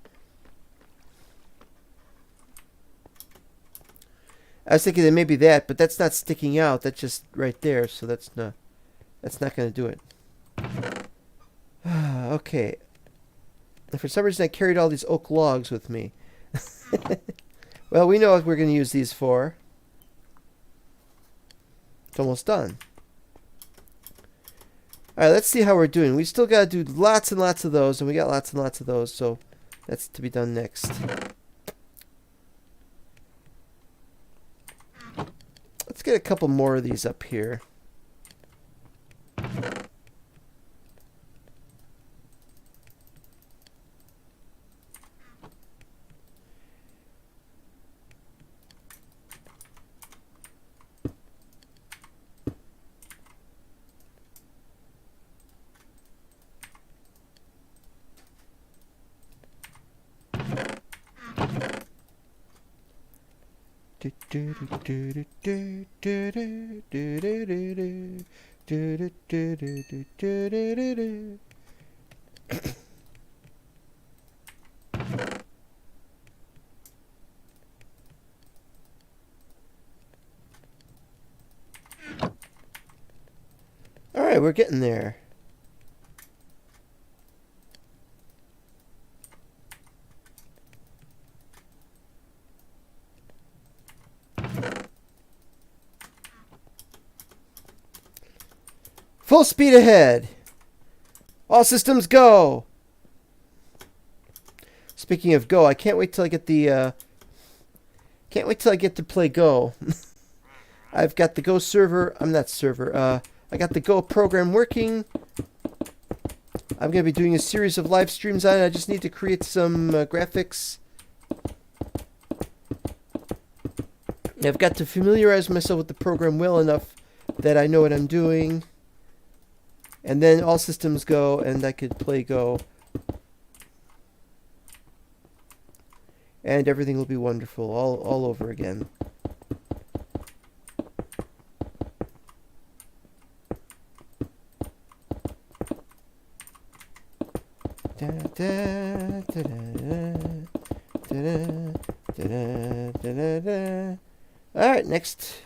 I was thinking that maybe that, but that's not sticking out. That's just right there, so that's not going to do it. Okay. And for some reason, I carried all these oak logs with me. Well, we know what we're going to use these for. It's almost done. Alright, let's see how we're doing. We still got to do lots and lots of those, and we got lots and lots of those, so that's to be done next. Let's get a couple more of these up here. All right, we're getting there. Full speed ahead. All systems go. Speaking of go, I can't wait till I get the can't wait till I get to play Go. I've got the Go server. I'm not server. I got the Go program working. I'm going to be doing a series of live streams on it. I just need to create some graphics. I've got to familiarize myself with the program well enough that I know what I'm doing. And then all systems go, and I could play Go. And everything will be wonderful all over again. Alright, next.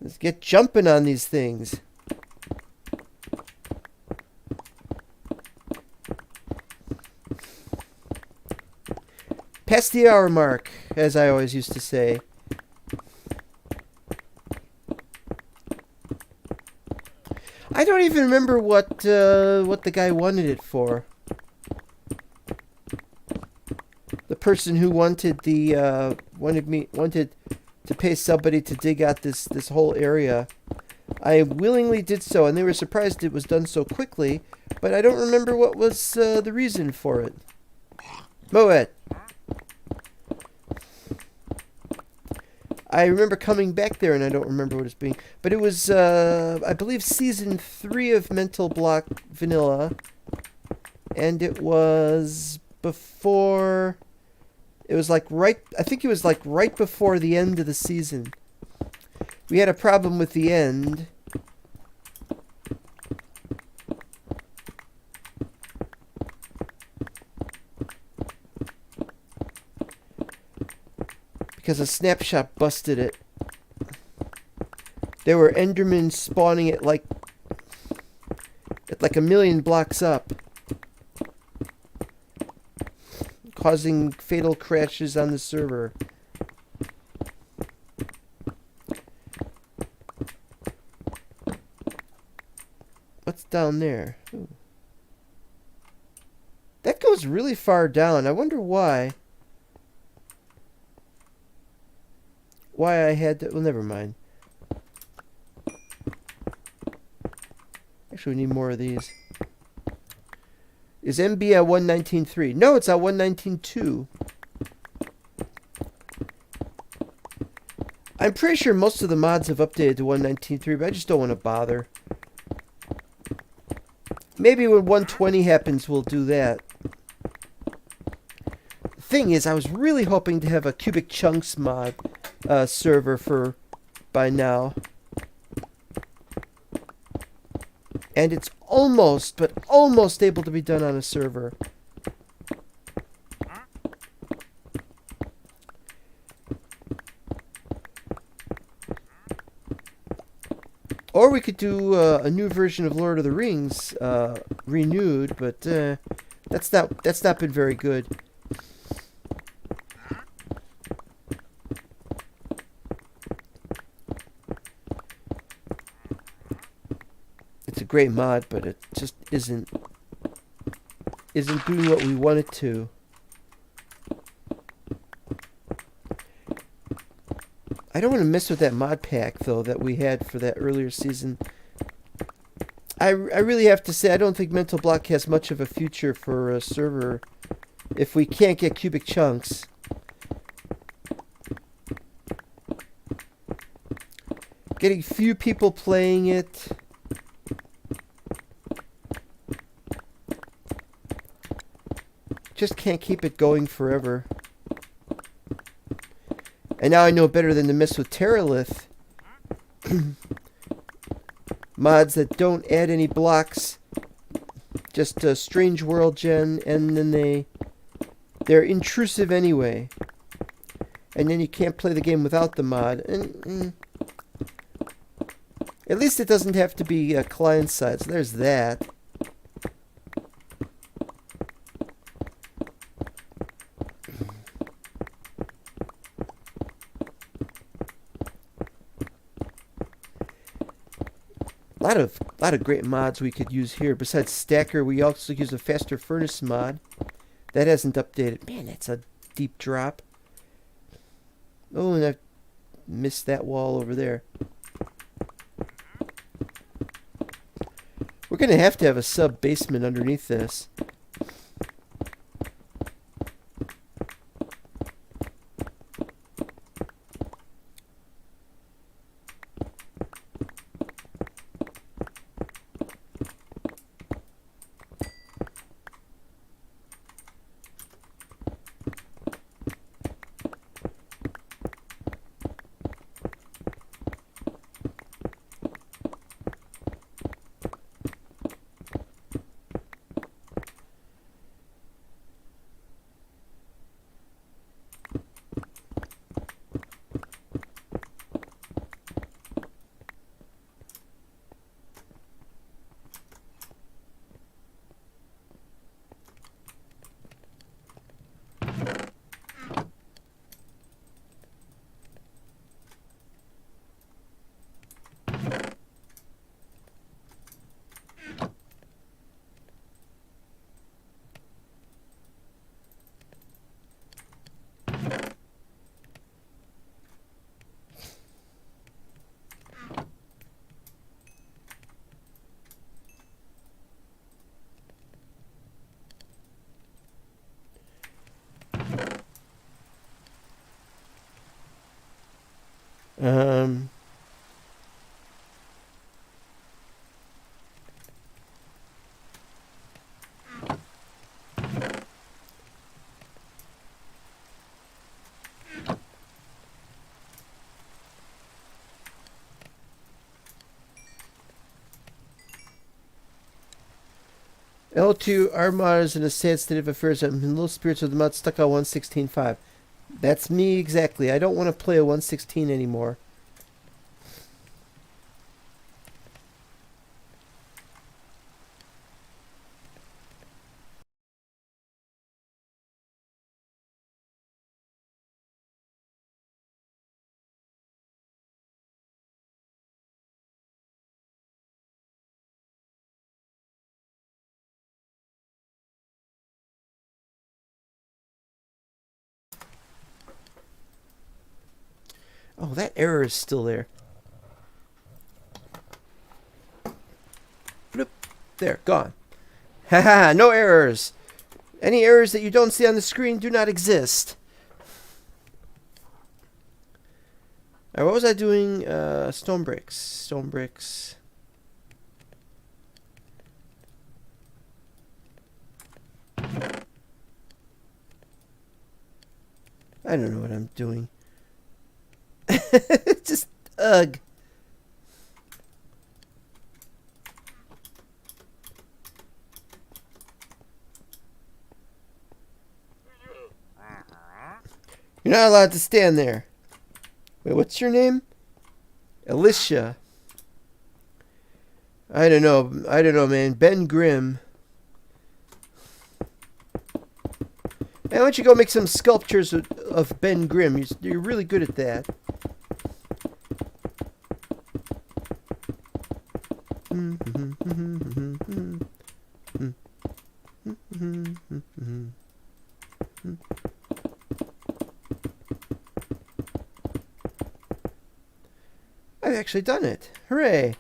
Let's get jumping on these things. Past the hour mark, as I always used to say. I don't even remember what the guy wanted it for. The person who wanted the wanted to pay somebody to dig out this whole area. I willingly did so, and they were surprised it was done so quickly. But I don't remember what was the reason for it. Moet. I remember coming back there, and I don't remember what it's being. But it was, I believe, Season 3 of Mental Block Vanilla. And it was before... It was like right... I think it was like right before the end of the season. We had a problem with the end. Because a snapshot busted it. There were Endermen spawning at like a million blocks up, causing fatal crashes on the server. What's down there? Ooh. That goes really far down. I wonder why. Why I had to... Well, never mind. Actually, we need more of these. Is MB at 119.3? No, it's at 119.2. I'm pretty sure most of the mods have updated to 119.3, but I just don't want to bother. Maybe when 120 happens, we'll do that. The thing is, I was really hoping to have a Cubic Chunks mod server for by now. And it's almost, but almost able to be done on a server. Or we could do a new version of Lord of the Rings, renewed, but that's not been very good. It's a great mod, but it just isn't doing what we want it to. I don't want to mess with that mod pack, though, that we had for that earlier season. I really have to say, I don't think Mental Block has much of a future for a server if we can't get Cubic Chunks. Getting few people playing it. Just can't keep it going forever. And now I know better than to mess with Terralith. Mods that don't add any blocks. Just a strange world gen, and then they're intrusive anyway. And then you can't play the game without the mod. And at least it doesn't have to be client side, so there's that. A lot of great mods we could use here. Besides Stacker, we also use a Faster Furnace mod. That hasn't updated. Man, that's a deep drop. Oh, and I missed that wall over there. We're going to have a sub-basement underneath this. L2 Armada is in a sad state of affairs. I'm in low spirits with the mod stuck on 116.5. That's me exactly. I don't want to play a 116 anymore. Oh, that error is still there. Bloop. There, gone. Haha, no errors. Any errors that you don't see on the screen do not exist. Alright, what was I doing? Stone bricks. Stone bricks. I don't know what I'm doing. Just, ugh. You're not allowed to stand there. Wait, what's your name? Alicia. I don't know, man. Ben Grimm. Hey, why don't you go make some sculptures of Ben Grimm? You're really good at that. I've actually done it. Hooray!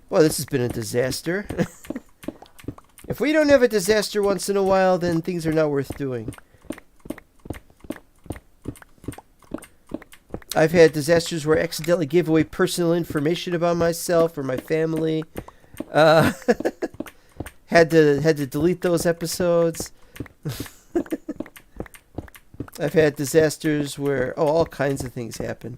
Well, this has been a disaster. If we don't have a disaster once in a while, then things are not worth doing. I've had disasters where I accidentally gave away personal information about myself or my family. Had to delete those episodes. I've had disasters where all kinds of things happen.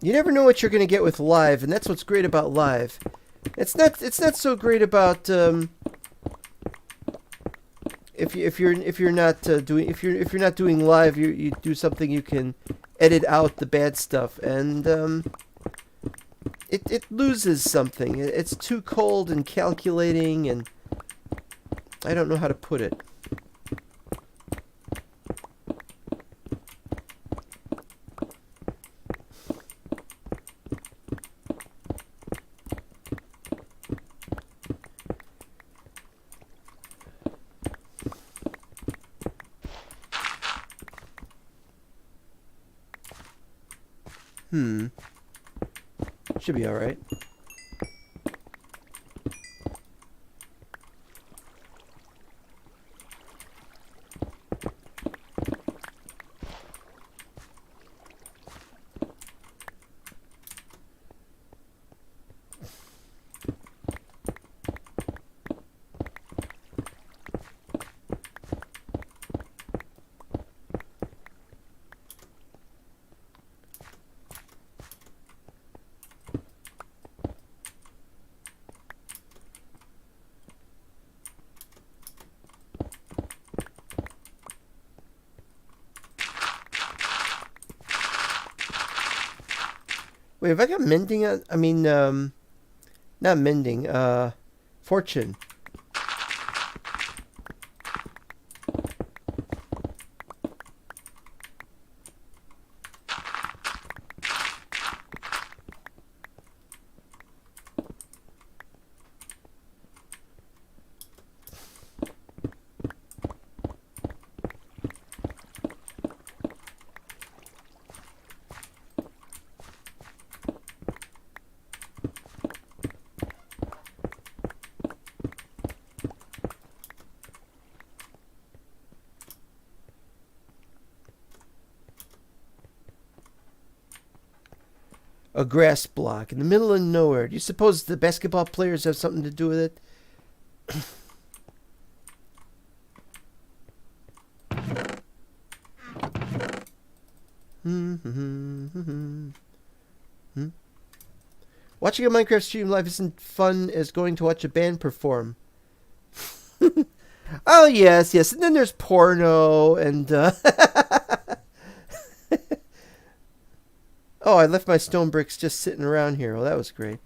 You never know what you're going to get with live, and that's what's great about live. It's not so great about if you're not doing live, you do something, you can edit out the bad stuff, and it loses something. It's too cold and calculating, and I don't know how to put it. Should be alright. Wait, have I got mending on? I mean, not mending, fortune. A grass block in the middle of nowhere. Do you suppose the basketball players have something to do with it? Watching a Minecraft stream live isn't fun as going to watch a band perform. Oh, yes, yes. And then there's porno and... Oh, I left my stone bricks just sitting around here. Well, that was great.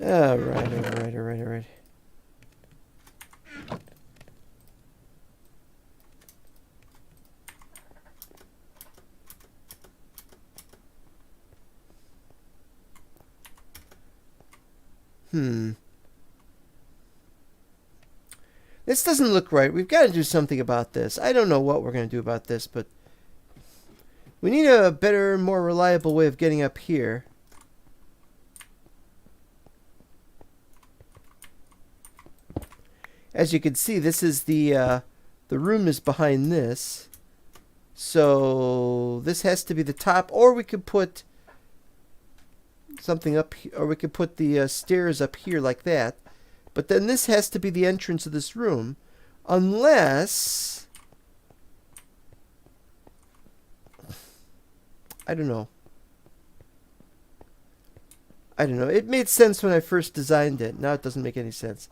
All right. This doesn't look right. We've got to do something about this. I don't know what we're going to do about this, but we need a better, more reliable way of getting up here. As you can see, this is the room is behind this. So this has to be the top, or we could put something up here, or we could put the stairs up here like that. But then this has to be the entrance of this room, unless I don't know. It made sense when I first designed it. Now it doesn't make any sense.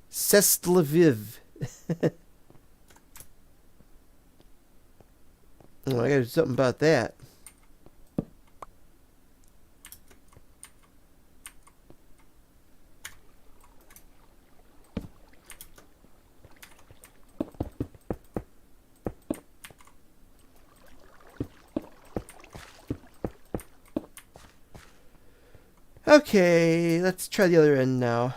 C'est Lviv. Oh, I gotta do something about that. Okay, let's try the other end now.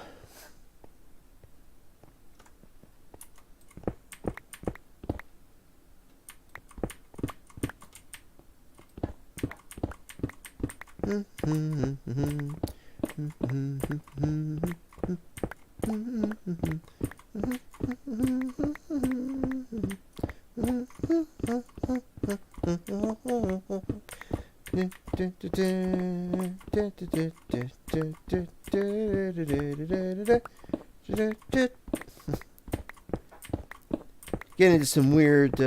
Get into some weird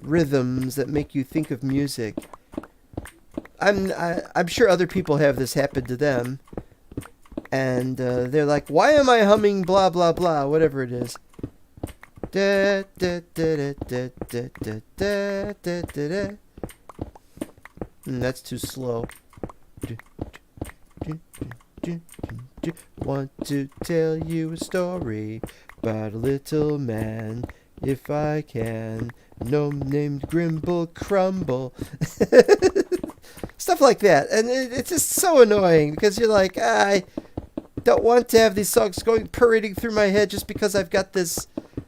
rhythms that make you think of music. I'm sure other people have this happen to them, and they're like, "Why am I humming blah blah blah, whatever it is?" That's too slow. Want to tell you a story about a little man, if I can, gnome named Grimble Crumble. Stuff like that. And it's just so annoying because you're like, I don't want to have these songs going parading through my head just because I've got this,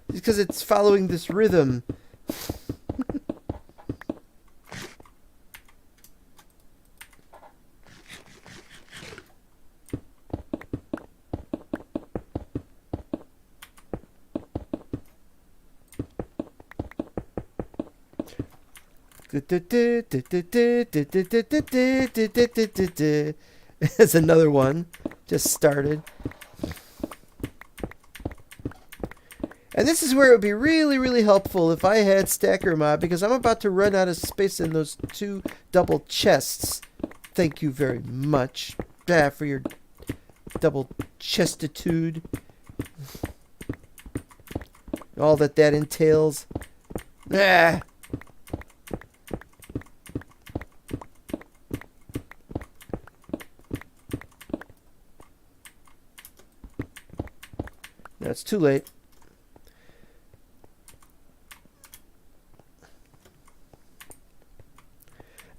because it's following this rhythm. There's another one just started. And this is where it would be really, really helpful if I had Stacker Mod, because I'm about to run out of space in those 2 double chests. Thank you very much for your double chestitude. All that entails. Ah. It's too late.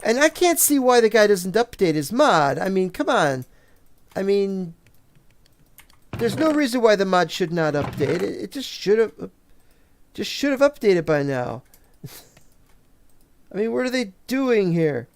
And I can't see why the guy doesn't update his mod. I mean, come on. I mean, there's no reason why the mod should not update. It just should have updated by now. I mean, what are they doing here?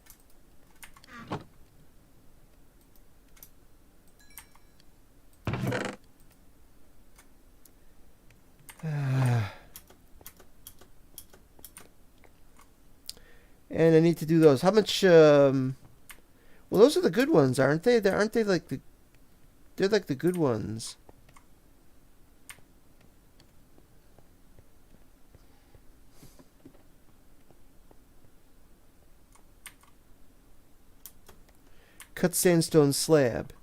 And I need to do those. How much? Well, those are the good ones, aren't they? Aren't they like the? They're like the good ones. Cut sandstone slab.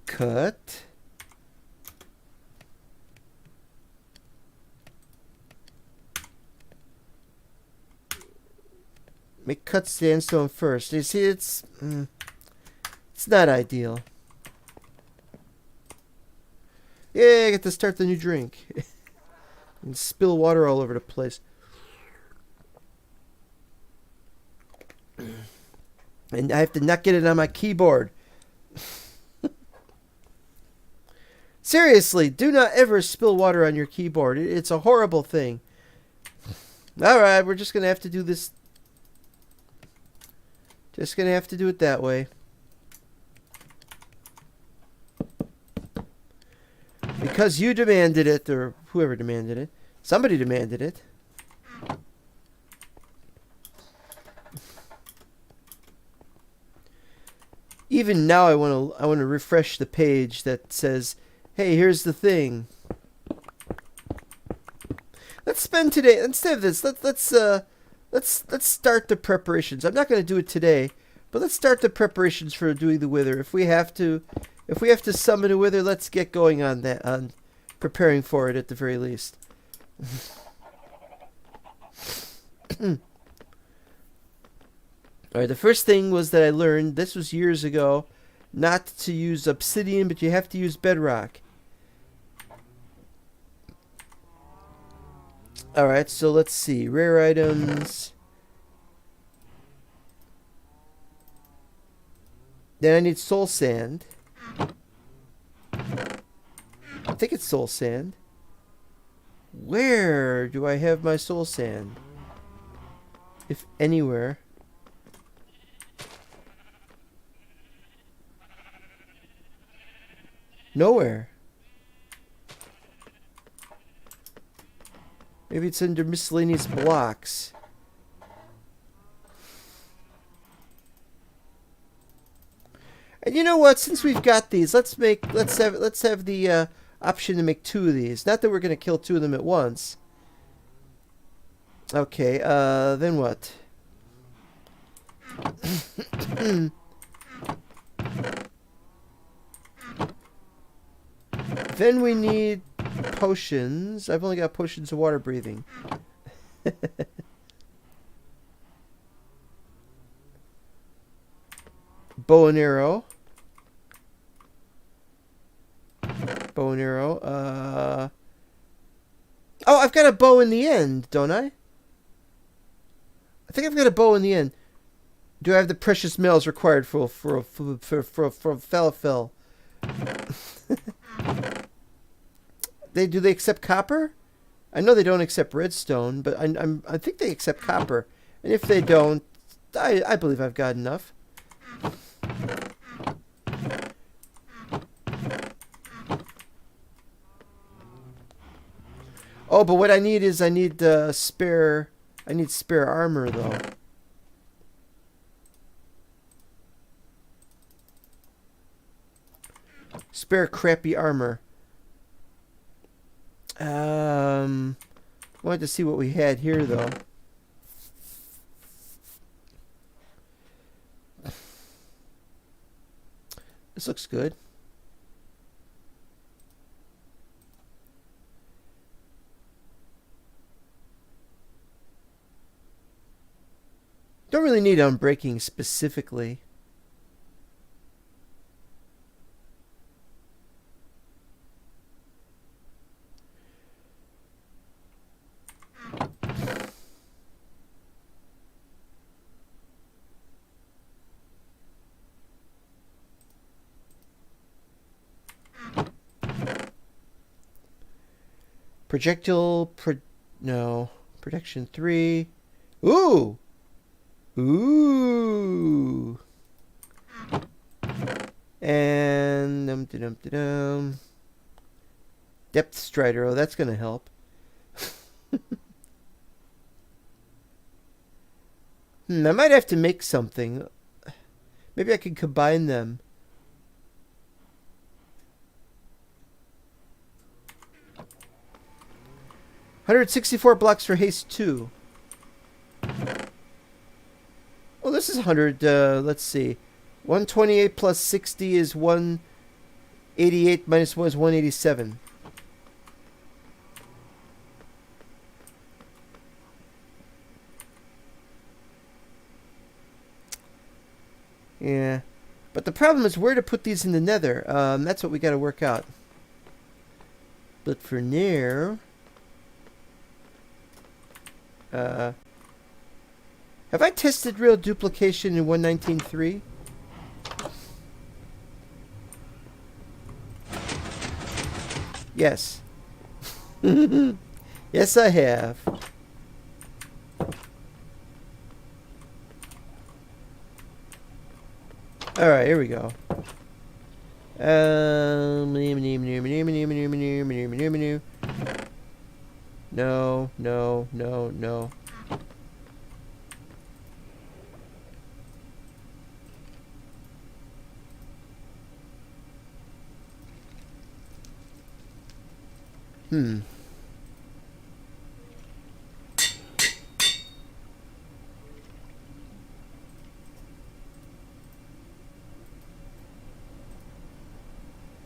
Cut. Make cut sandstone first. You see, it's not ideal. Yeah, I get to start the new drink. And spill water all over the place. And I have to not get it on my keyboard. Seriously, do not ever spill water on your keyboard. It's a horrible thing. Alright, we're just going to have to do this. Just going to have to do it that way. Because you demanded it, or whoever demanded it. Somebody demanded it. Even now I want to refresh the page that says, "Hey, here's the thing." Let's spend today instead of this. Let's start the preparations. I'm not going to do it today, but let's start the preparations for doing the wither. If we have to summon a wither, let's get going on that, on preparing for it at the very least. Alright, the first thing was that I learned, this was years ago, not to use obsidian, but you have to use bedrock. Alright, so let's see. Rare items. Then I need soul sand. I think it's soul sand. Where do I have my soul sand? If anywhere. Nowhere. Maybe it's under miscellaneous blocks. And you know what? Since we've got these, let's have the option to make 2 of these. Not that we're going to kill 2 of them at once. Okay, then what? Then we need potions. I've only got potions of water breathing. Bow and arrow. Bow and arrow. Oh, I've got a bow in the end, don't I? I think I've got a bow in the end. Do I have the precious metals required for falafel? Do they accept copper? I know they don't accept redstone, but I think they accept copper. And if they don't, I believe I've got enough. Oh, but what I need is spare armor though. Spare crappy armor. Wanted to see what we had here though. This looks good. Don't really need unbreaking specifically. No. Protection 3. Ooh! Ooh! And Depth Strider. Oh, that's gonna help. I might have to make something. Maybe I can combine them. $164 blocks for haste 2. Well, this is 100. Let's see. 128 plus 60 is 188 minus 1 is 187. Yeah. But the problem is where to put these in the nether. That's what we got to work out. But for now... have I tested real duplication in 119.3? Yes. Yes, I have. Alright, here we go. No, no, no, no.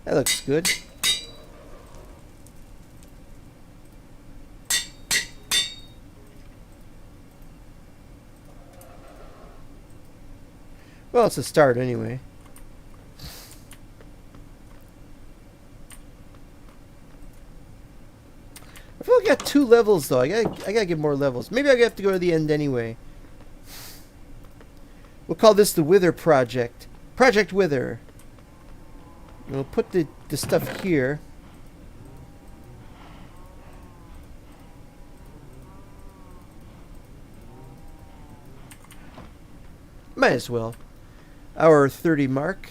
That looks good. Well, it's a start anyway. I've only got 2 levels though. I gotta get more levels. Maybe I have to go to the end anyway. We'll call this the Wither Project. Project Wither. We'll put the stuff here. Might as well. Hour 30 mark.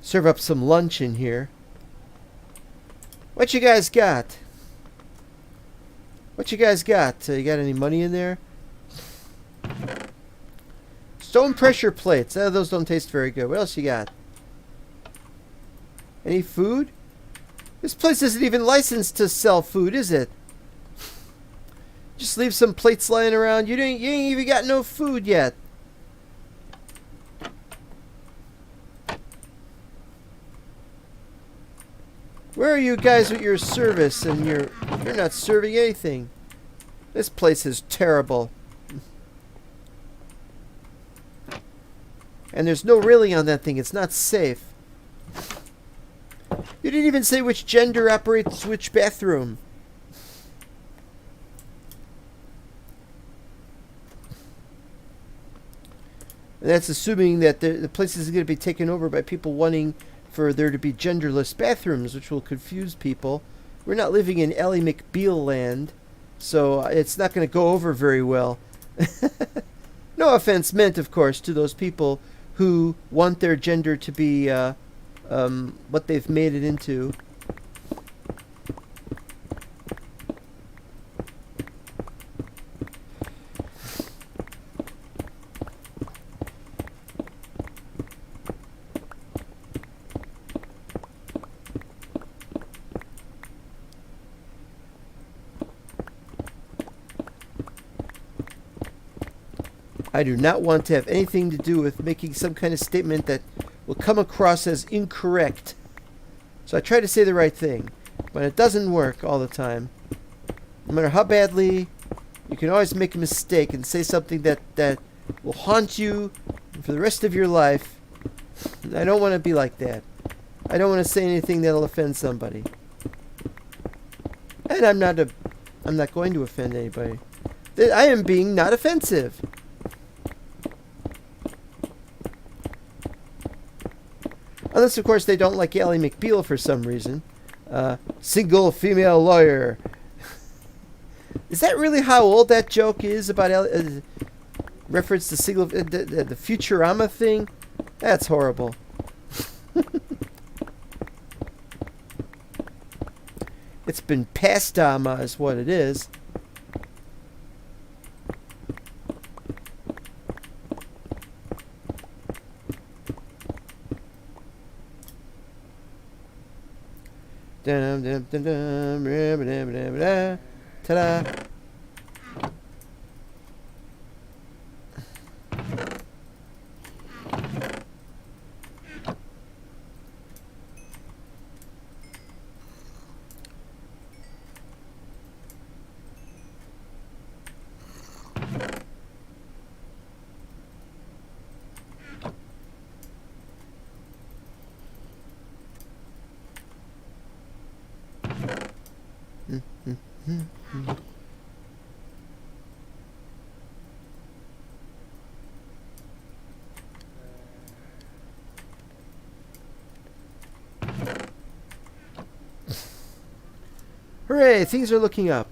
Serve up some lunch in here. What you guys got? What you guys got? You got any money in there? Stone pressure plates. Those don't taste very good. What else you got? Any food? This place isn't even licensed to sell food, is it? Just leave some plates lying around. You ain't even got no food yet. Where are you guys with your service and you're not serving anything? This place is terrible. And there's no railing on that thing. It's not safe. You didn't even say which gender operates which bathroom. And that's assuming that the place is going to be taken over by people wanting for there to be genderless bathrooms, which will confuse people. We're not living in Ally McBeal land, so it's not going to go over very well. No offense meant, of course, to those people who want their gender to be what they've made it into. I do not want to have anything to do with making some kind of statement that will come across as incorrect. So I try to say the right thing, but it doesn't work all the time. No matter how badly, you can always make a mistake and say something that will haunt you for the rest of your life. I don't want to be like that. I don't want to say anything that'll offend somebody. And I'm not going to offend anybody. I am being not offensive. Unless, of course, they don't like Ally McBeal for some reason. Single female lawyer. Is that really how old that joke is about reference to the Futurama thing? That's horrible. It's been pastama is what it is. Dum dum dum dum, ta-da. Hooray, things are looking up.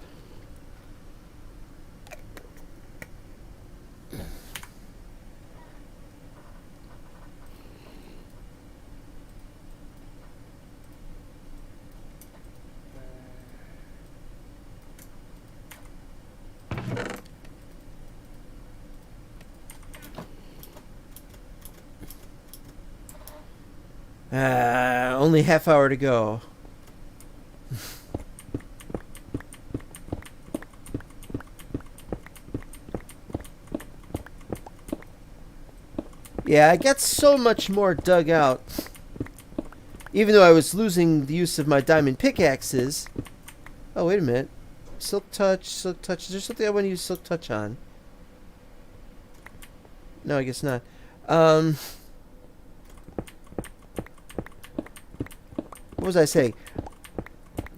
Only half hour to go. Yeah, I got so much more dug out. Even though I was losing the use of my diamond pickaxes. Oh, wait a minute. Silk touch, silk touch. Is there something I want to use silk touch on? No, I guess not. What was I saying?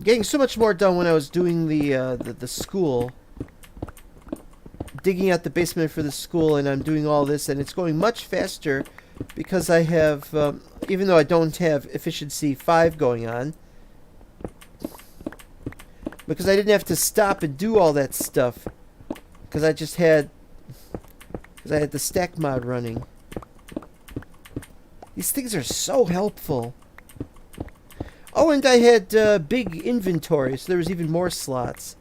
Getting so much more done when I was doing the school. Digging out the basement for the school, and I'm doing all this, and it's going much faster because I have, even though I don't have efficiency 5 going on, because I didn't have to stop and do all that stuff, because I had the stack mod running. These things are so helpful. Oh, and I had big inventory, so there was even more slots.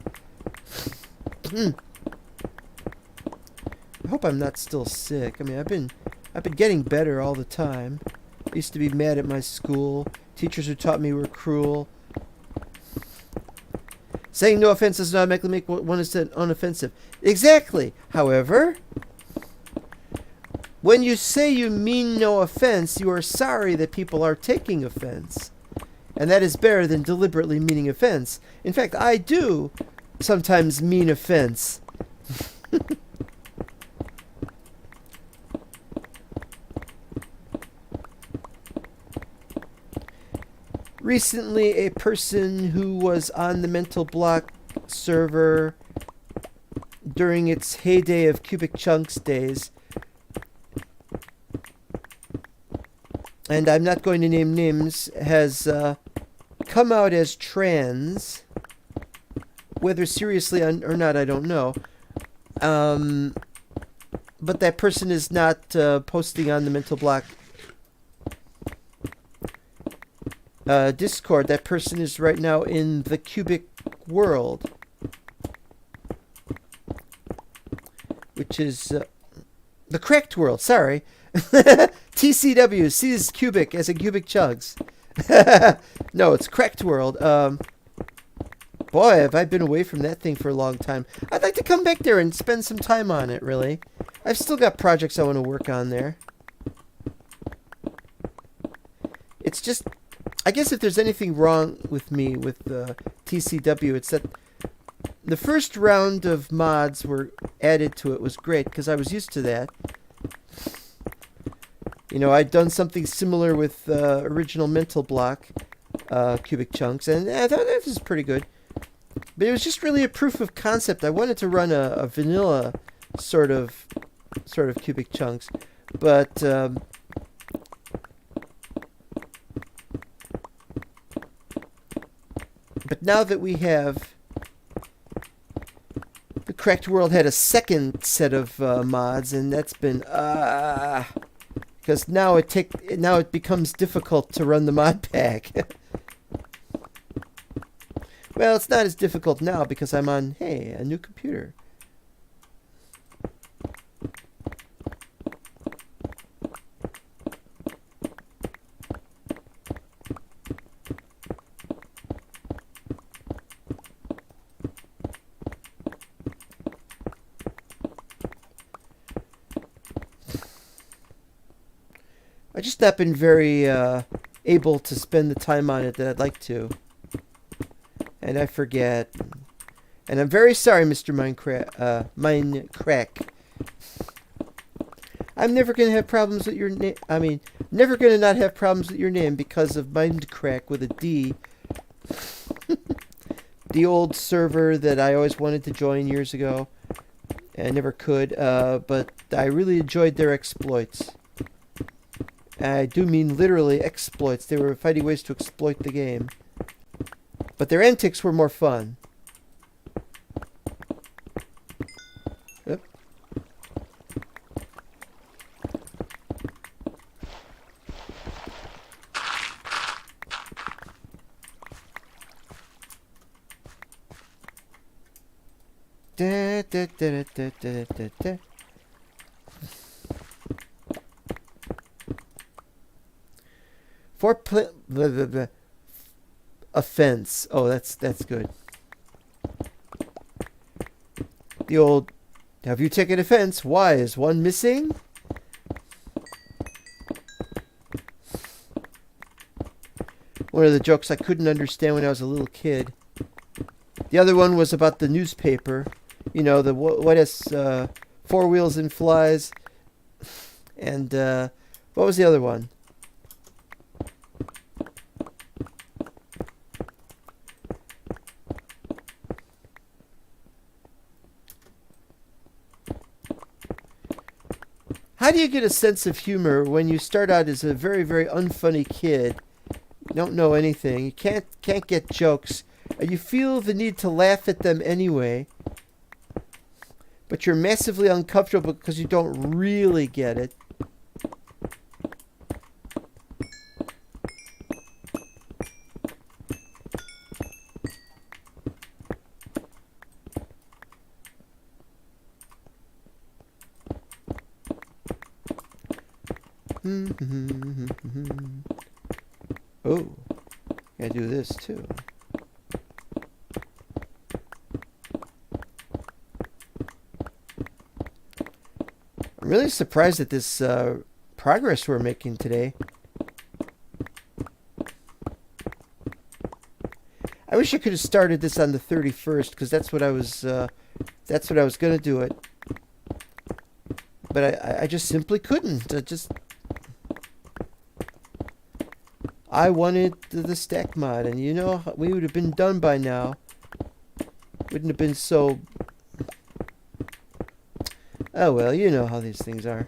I hope I'm not still sick. I mean, I've been getting better all the time. I used to be mad at my school. Teachers who taught me were cruel. Saying no offense does not automatically make one unoffensive. Exactly. However, when you say you mean no offense, you are sorry that people are taking offense. And that is better than deliberately meaning offense. In fact, I do sometimes mean offense. Recently, a person who was on the mental block server during its heyday of cubic chunks days, and I'm not going to name names, has come out as trans. Whether seriously or not, I don't know. But that person is not posting on the mental block Discord. That person is right now in the cubic world, which is the cracked world. Sorry. TCW sees cubic as in cubic chugs. No, it's cracked world. Boy, have I been away from that thing for a long time. I'd like to come back there and spend some time on it, really. I've still got projects I want to work on there. It's just, I guess if there's anything wrong with me with TCW, it's that the first round of mods were added to it was great because I was used to that. You know, I'd done something similar with original mental block cubic chunks, and I thought that was pretty good. But it was just really a proof of concept. I wanted to run a vanilla sort of cubic chunks, but now that we have the Cracked World had a second set of mods, and that's been because now it becomes difficult to run the mod pack. Well, it's not as difficult now because I'm on, hey, a new computer. I've just not been very able to spend the time on it that I'd like to. And I forget. And I'm very sorry, Mr. Minecrack. I'm never going to have problems with your name. I mean, never going to not have problems with your name because of Minecrack with a D. The old server that I always wanted to join years ago. And I never could. But I really enjoyed their exploits. I do mean literally exploits. They were finding ways to exploit the game. But their antics were more fun. Yep. Da, da, da, da, da, da, da. Offense. Oh, that's good. The old, have you taken offense? Why is one missing? One of the jokes I couldn't understand when I was a little kid. The other one was about the newspaper. You know, the what has 4 wheels and flies. And what was the other one? How do you get a sense of humor when you start out as a very, very unfunny kid? You don't know anything. You can't get jokes. And you feel the need to laugh at them anyway. But you're massively uncomfortable because you don't really get it. Oh, gotta do this too. I'm really surprised at this progress we're making today. I wish I could have started this on the 31st because that's what I was gonna do it. But I just simply couldn't. I wanted the stack mod, and you know, we would have been done by now. Wouldn't have been so... Oh well, you know how these things are.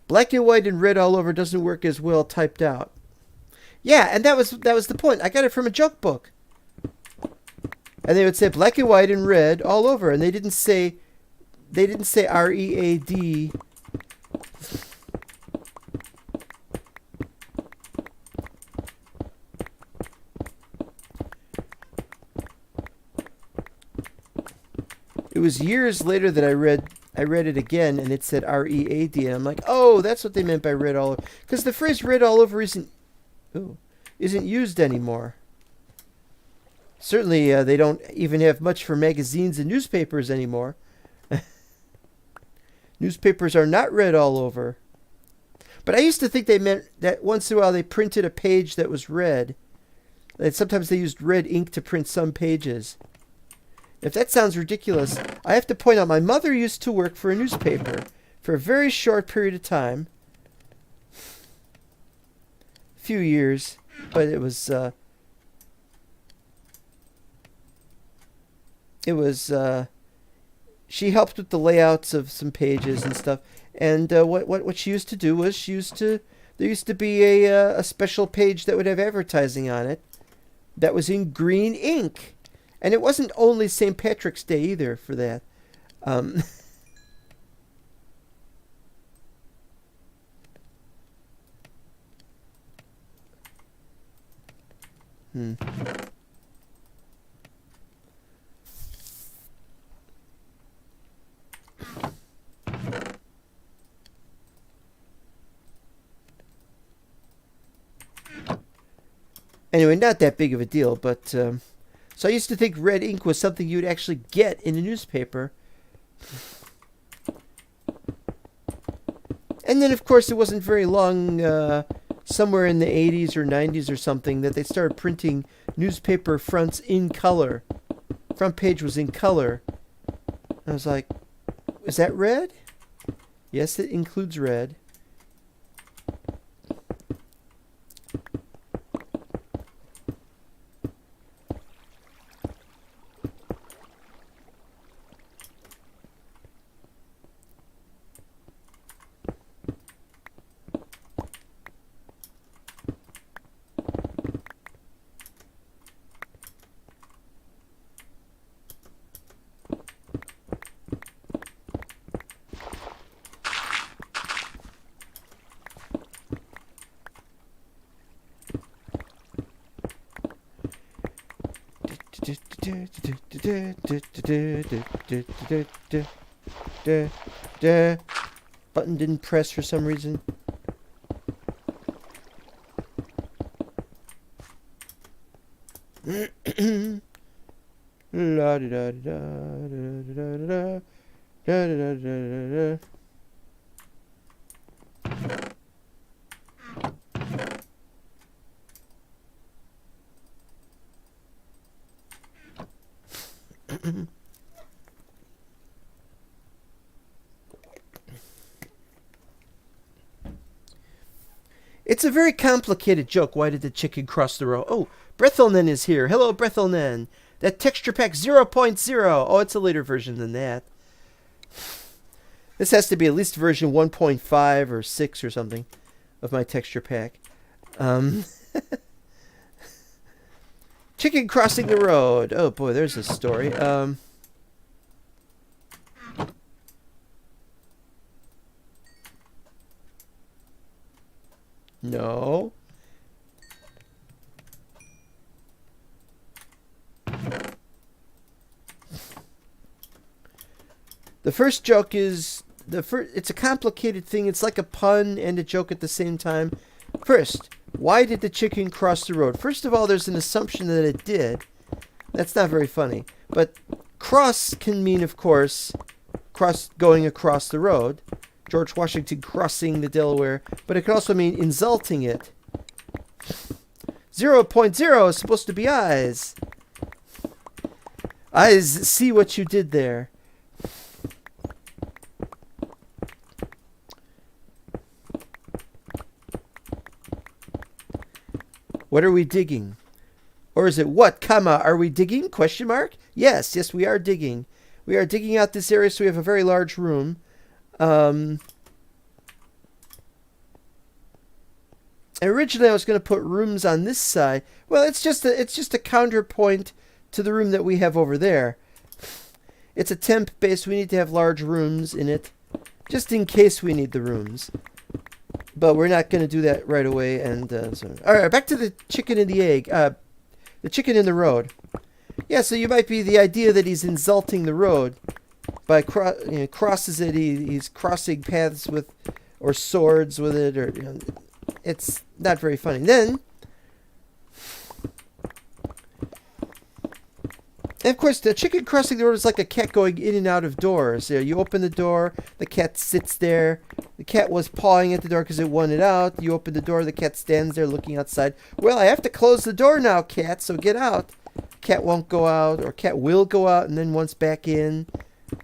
Black and white and red all over doesn't work as well typed out. Yeah, and that was the point. I got it from a joke book. And they would say black and white and red all over, and they didn't say READ. It was years later that I read it again, and it said READ, and I'm like, oh, that's what they meant by red all over. Because the phrase red all over isn't used anymore. Certainly, they don't even have much for magazines and newspapers anymore. Newspapers are not red all over. But I used to think they meant that once in a while they printed a page that was red. And sometimes they used red ink to print some pages. If that sounds ridiculous, I have to point out my mother used to work for a newspaper for a very short period of time. A few years, but it was she helped with the layouts of some pages and stuff. And what she used to do was there used to be a special page that would have advertising on it that was in green ink. And it wasn't only St. Patrick's Day either for that. Anyway, not that big of a deal, but so I used to think red ink was something you'd actually get in a newspaper. And then, of course, it wasn't very long, somewhere in the 80s or 90s or something, that they started printing newspaper fronts in color. Front page was in color. I was like, is that red? Yes, it includes red. Button didn't press for some reason. La da da da da da da da da da. It's a very complicated joke. Why did the chicken cross the road? Oh, Brethelnen is here. Hello, Brethelnen. That texture pack 0.0. Oh, it's a later version than that. This has to be at least version 1.5 or 6 or something of my texture pack. Chicken crossing the road. Oh boy, there's a story. No. The first joke is it's a complicated thing. It's like a pun and a joke at the same time. First, why did the chicken cross the road? First of all, there's an assumption that it did. That's not very funny. But cross can mean, of course, going across the road. George Washington crossing the Delaware. But it could also mean insulting it. 0.0 is supposed to be eyes. Eyes see what you did there. What are we digging? Or is it what, comma, are we digging? Question mark? Yes, we are digging. We are digging out this area so we have a very large room. Originally I was going to put rooms on this side. Well, it's just a counterpoint to the room that we have over there. It's a temp base. We need to have large rooms in it, just in case we need the rooms. But we're not going to do that right away. And all right, back to the chicken and the egg. The chicken in the road. Yeah, so you might be the idea that he's insulting the road by crosses it. He's crossing paths with, or swords with it, or it's not very funny. Then And of course, the chicken crossing the road is like a cat going in and out of doors. You open the door, the cat sits there. The cat was pawing at the door because it wanted out. You open the door, the cat stands there looking outside. Well, I have to close the door now, cat, so get out. Cat won't go out, or cat will go out and then wants back in.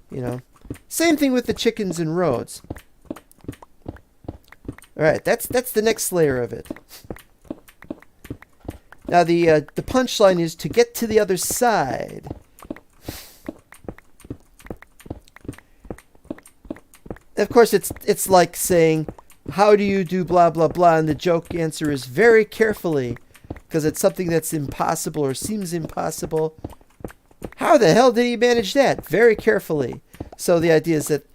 You know. Same thing with the chickens and roads. Alright, that's the next layer of it. Now the punchline is to get to the other side. Of course, it's like saying, how do you do blah blah blah, and the joke answer is very carefully, because it's something that's impossible or seems impossible. How the hell did he manage that? Very carefully. So the idea is that,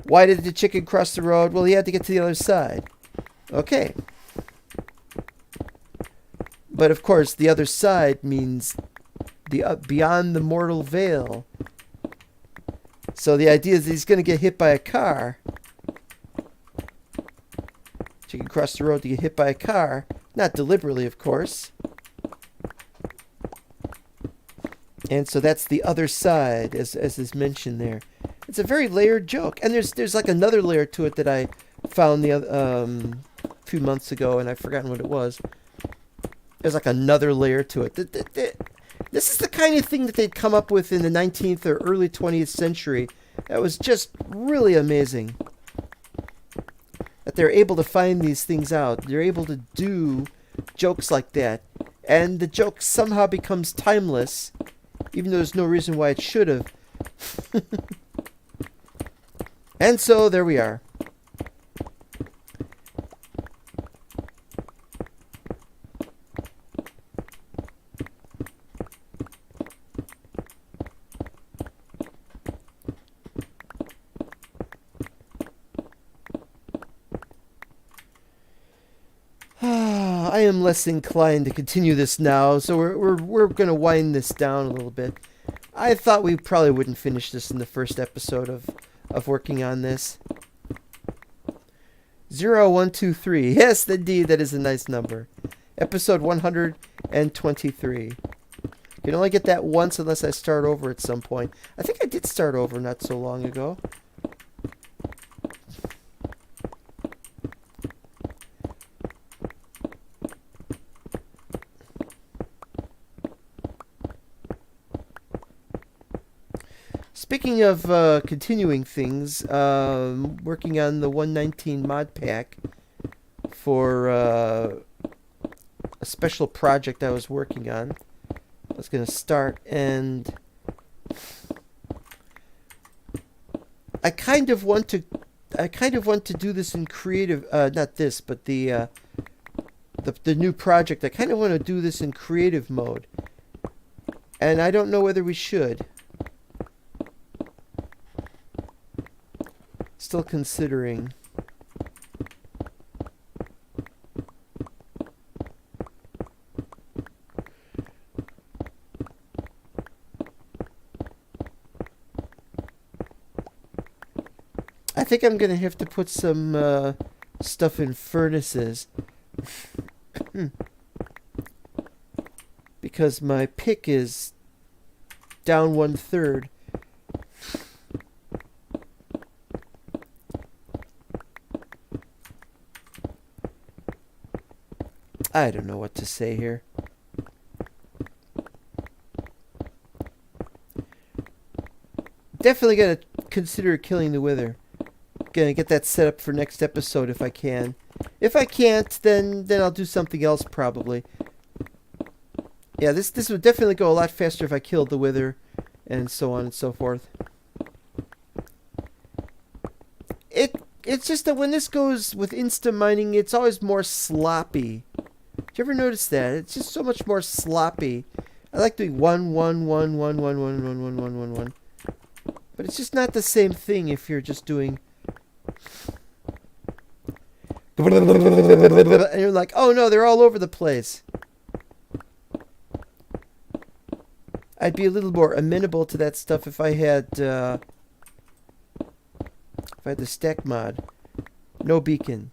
why did the chicken cross the road? Well, he had to get to the other side. Okay. But of course, the other side means the beyond the mortal veil. So the idea is that he's going to get hit by a car. Chicken cross the road to get hit by a car. Not deliberately, of course. And so that's the other side, as is mentioned there. It's a very layered joke. And there's like another layer to it that I found a few months ago, and I've forgotten what it was. There's like another layer to it. This is the kind of thing that they'd come up with in the 19th or early 20th century. That was just really amazing. That they're able to find these things out. They're able to do jokes like that. And the joke somehow becomes timeless, even though there's no reason why it should have. And so there we are. I am less inclined to continue this now, so we're going to wind this down a little bit. I thought we probably wouldn't finish this in the first episode of working on this. 0123. Yes, indeed, that is a nice number. Episode 123. You can only get that once unless I start over at some point. I think I did start over not so long ago. Speaking of continuing things, working on the 119 mod pack for a special project I was working on. I was going to start, and I kind of want to do this in creative, not this, but the new project. I kind of want to do this in creative mode, and I don't know whether we should. Still considering. I think I'm going to have to put some stuff in furnaces. Because my pick is down 1/3. I don't know what to say here. Definitely gonna consider killing the wither. Gonna get that set up for next episode if I can. If I can't, then I'll do something else probably. Yeah, this would definitely go a lot faster if I killed the wither, and so on and so forth. It's just that when this goes with insta mining, it's always more sloppy. Did you ever notice that? It's just so much more sloppy. I like doing 1 1 1 1 1 1 1 1 1 1 1. But it's just not the same thing if you're just doing. And you're like, oh no, they're all over the place. I'd be a little more amenable to that stuff if I had the stack mod. No beacon.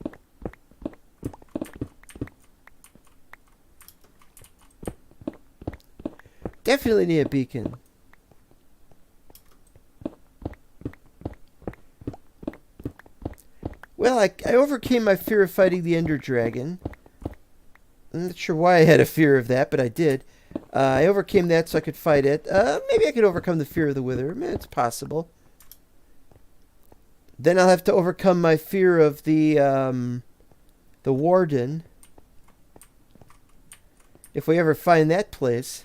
Definitely need a beacon. Well, I overcame my fear of fighting the Ender Dragon. I'm not sure why I had a fear of that, but I did. I overcame that so I could fight it. Maybe I could overcome the fear of the Wither. I mean, it's possible. Then I'll have to overcome my fear of the Warden. If we ever find that place.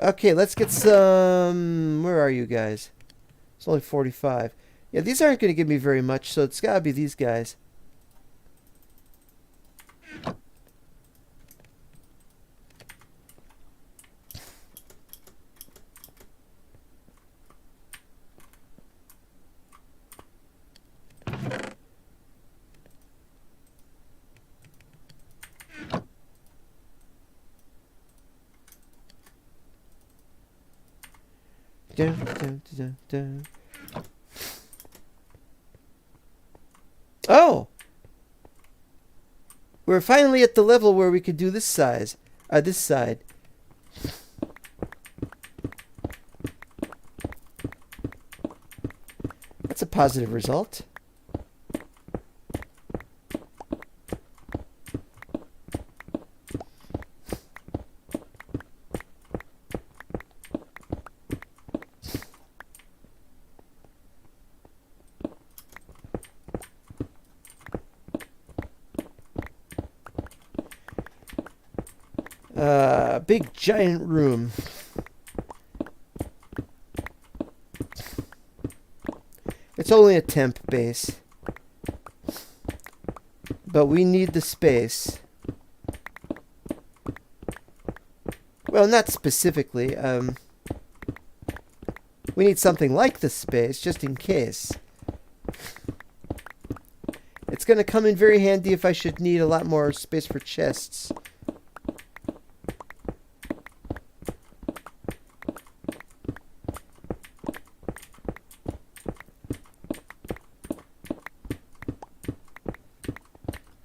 Okay, let's get some... Where are you guys? It's only 45. Yeah, these aren't going to give me very much, so it's got to be these guys. Dun, dun, dun, dun. Oh! We're finally at the level where we could do this size. This side. That's a positive result. Big giant room. It's only a temp base, but we need the space. Well, not specifically. We need something like the space, just in case. It's going to come in very handy if I should need a lot more space for chests.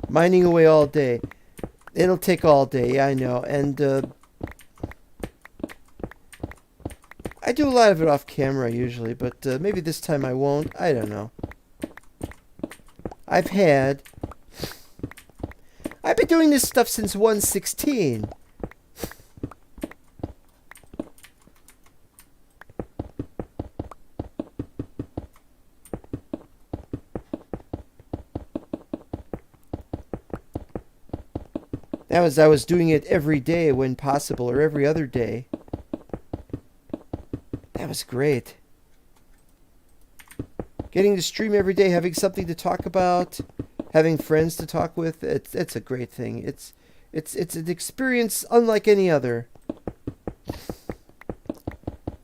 Mining away all day. It'll take all day, yeah, I know. And I do a lot of it off camera usually, but maybe this time I won't. I don't know. I've been doing this stuff since 1.16. I was doing it every day when possible, or every other day. That was great. Getting to stream every day, having something to talk about, having friends to talk with, it's a great thing. It's an experience unlike any other.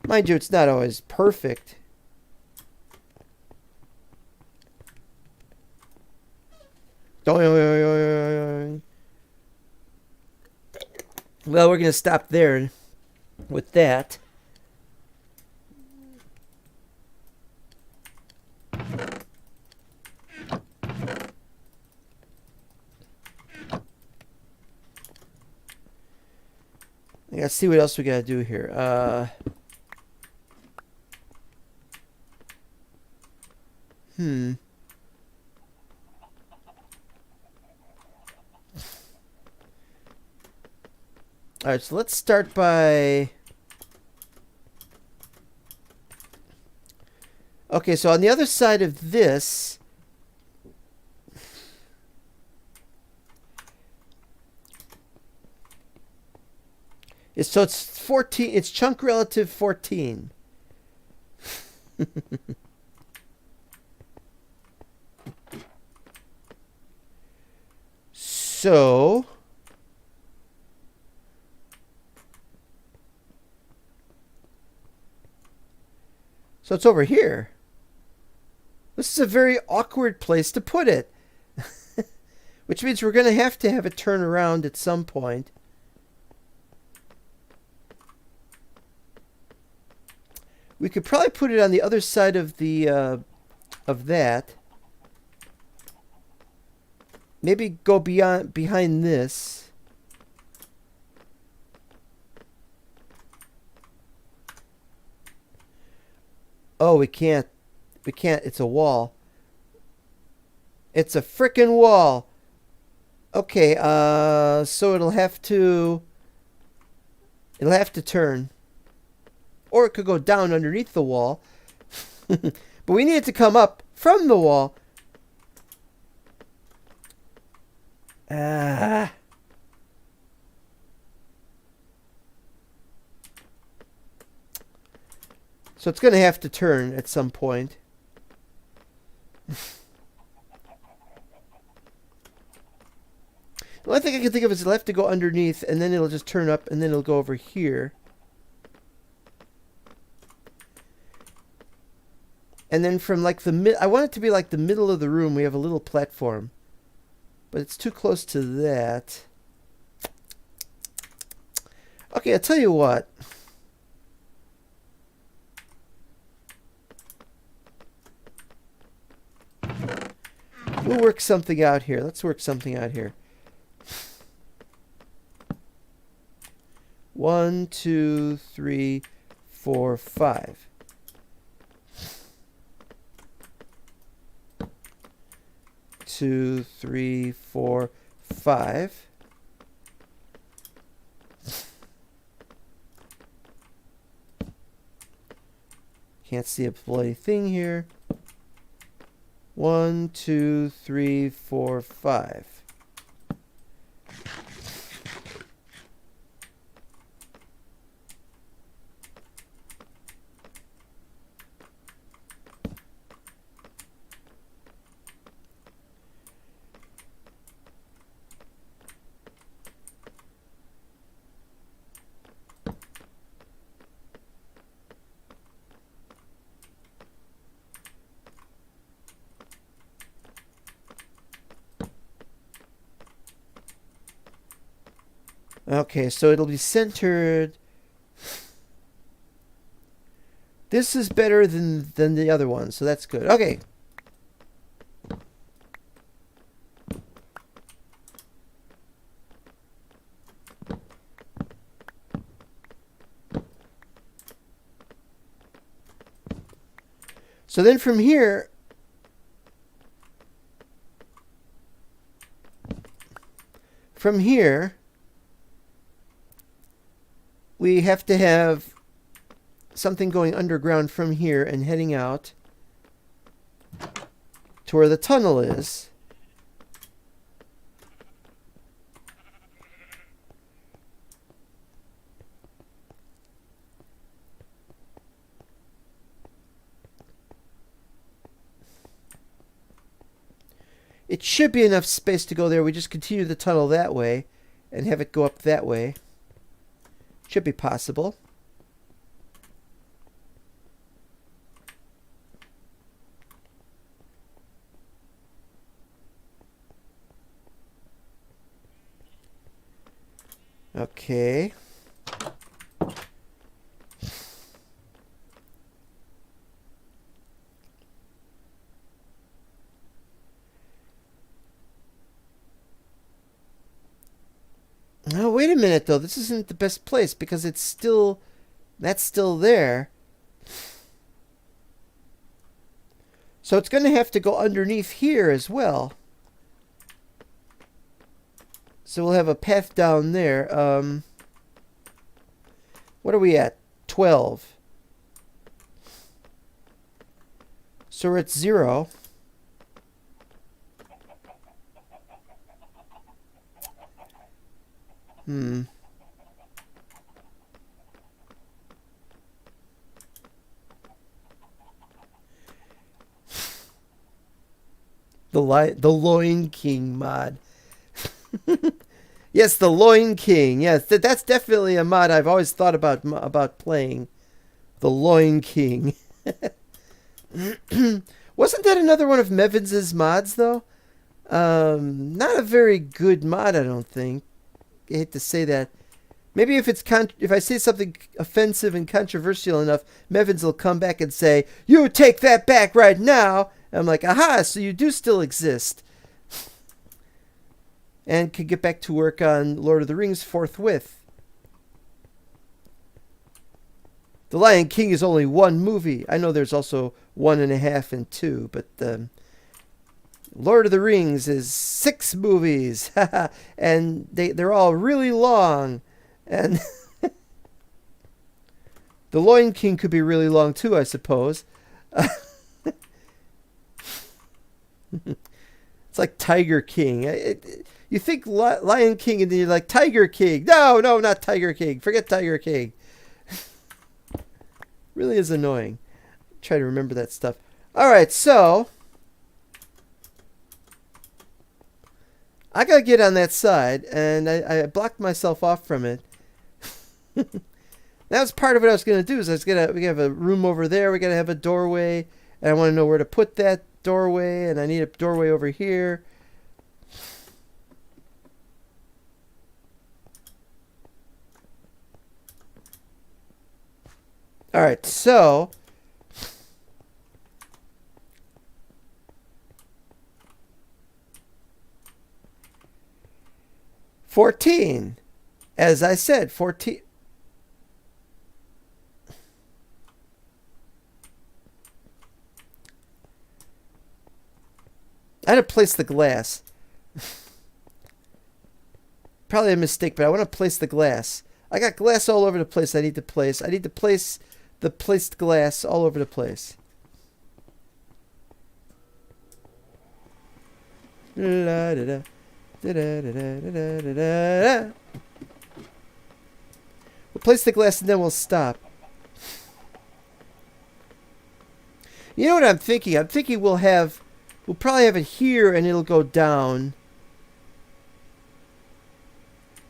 Mind you, it's not always perfect. Well, we're going to stop there with that. Let's see what else we got to do here. Alright, so let's start by... Okay, so on the other side of this... So it's 14, it's chunk relative 14. So... So it's over here. This is a very awkward place to put it. Which means we're going to have it turn around at some point. We could probably put it on the other side of the of that. maybe go behind this. Oh, we can't. We can't. It's a wall. It's a frickin' wall. Okay, so it'll have to turn. Or it could go down underneath the wall. But we need it to come up from the wall. Ah. So it's going to have to turn at some point. The only thing I can think of is it'll have to go underneath, and then it'll just turn up, and then it'll go over here. And then from like I want it to be like the middle of the room, we have a little platform. But it's too close to that. Okay, I'll tell you what. We'll work something out here. Let's work something out here. 1, 2, 3, 4, 5. Two, 3, 4, 5. Can't see a bloody thing here. 1, 2, 3, 4, 5. Okay, so it'll be centered. This is better than the other one, so that's good. Okay. So then from here, we have to have something going underground from here and heading out to where the tunnel is. It should be enough space to go there. We just continue the tunnel that way and have it go up that way. Should be possible. Okay. Oh, wait a minute, though. This isn't the best place because it's still... That's still there. So it's going to have to go underneath here as well. So we'll have a path down there. What are we at? 12. So we're at 0. The Loin King mod. Yes, the Loin King. Yes, that's definitely a mod I've always thought about playing. The Loin King. Wasn't that another one of Mevins's mods though? Not a very good mod, I don't think. I hate to say that. Maybe if I say something offensive and controversial enough, Mevins will come back and say, "You take that back right now." And I'm like, "Aha! So you do still exist." and could get back to work on Lord of the Rings forthwith. The Lion King is only one movie. I know there's also 1.5 and 2, but Lord of the Rings is 6 movies, and they're all really long, and the Lion King could be really long too, I suppose. It's like Tiger King. You think Lion King and then you're like Tiger King. No, not Tiger King. Forget Tiger King. Really is annoying. Try to remember that stuff. All right, so I gotta get on that side, and I blocked myself off from it. That was part of what I was gonna do. We have a room over there. We gotta have a doorway, and I want to know where to put that doorway, and I need a doorway over here. All right, so $14. As I said, 14. I had to place the glass. Probably a mistake, but I want to place the glass. I got glass all over the place I need to place. I need to place the placed glass all over the place. We'll place the glass and then we'll stop. You know what I'm thinking? I'm thinking we'll probably have it here and it'll go down.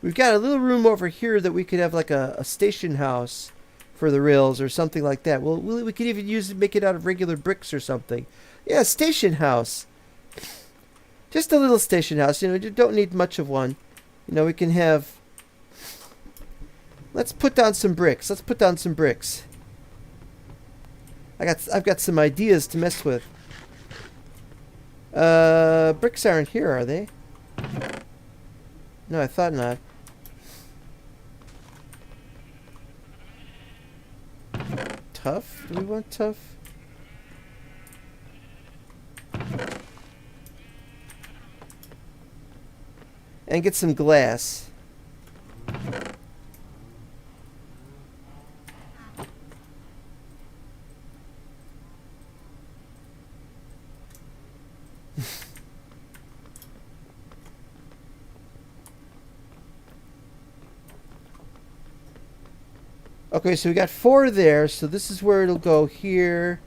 We've got a little room over here that we could have like a station house for the rails or something like that. We could even make it out of regular bricks or something. Yeah, station house. Just a little station house. You don't need much of one. We can have... Let's put down some bricks. I've got some ideas to mess with. Bricks aren't here, are they? No, I thought not. Tough? Do we want tough? And get some glass. Okay, so we got 4 there, so this is where it'll go here.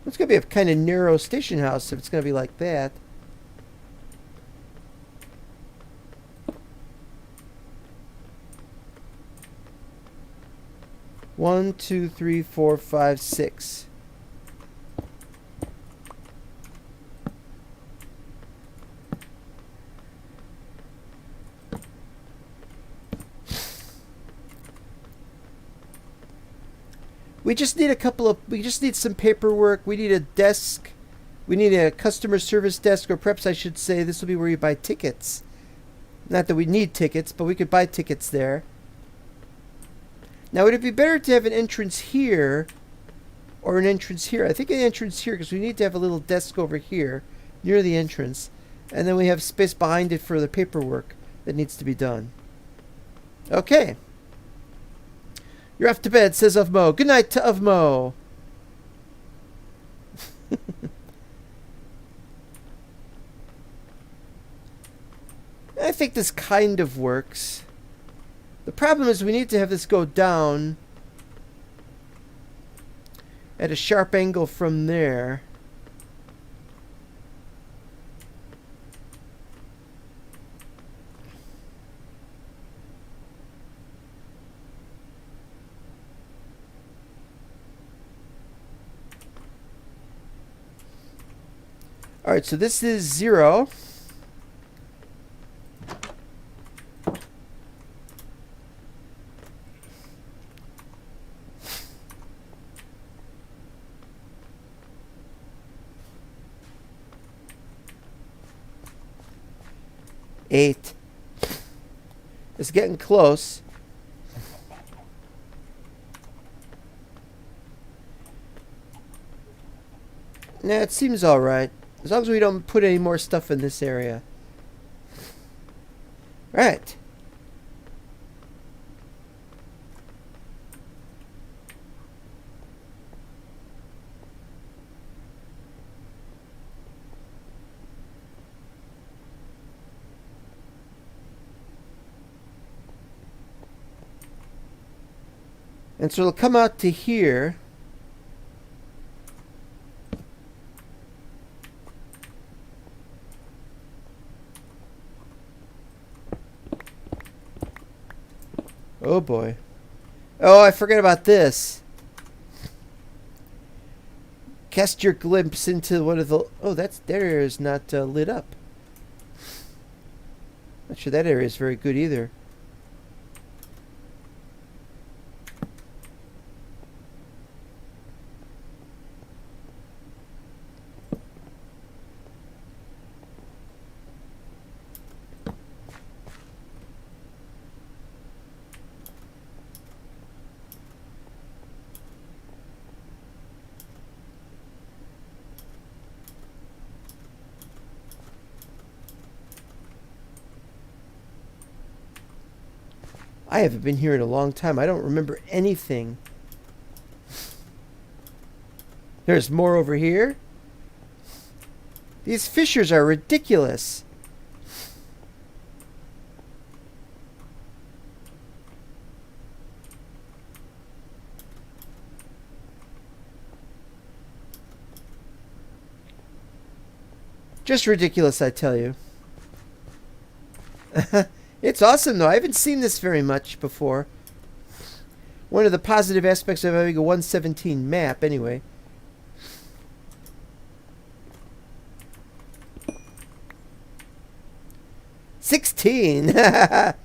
It's going to be a kind of narrow station house if it's going to be like that. One, 2, 3, 4, 5, 6. We just need some paperwork. We need a desk. We need a customer service desk, or perhaps I should say this will be where you buy tickets. Not that we need tickets, but we could buy tickets there. Now, would it be better to have an entrance here or an entrance here? I think an entrance here because we need to have a little desk over here near the entrance. And then we have space behind it for the paperwork that needs to be done. Okay. You're off to bed, says Uvmo. Good night to Uvmo. I think this kind of works. The problem is we need to have this go down at a sharp angle from there. Alright, so this is 0. 8. It's getting close. Nah, it seems alright. As long as we don't put any more stuff in this area. Right. And so it'll come out to here. Oh boy. Oh, I forgot about this. Cast your glimpse into one of the... Oh, that area is not lit up. Not sure that area is very good either. I haven't been here in a long time. I don't remember anything. There's more over here. These fissures are ridiculous. Just ridiculous, I tell you. It's awesome, though. I haven't seen this very much before. One of the positive aspects of having a 117 map, anyway. $16!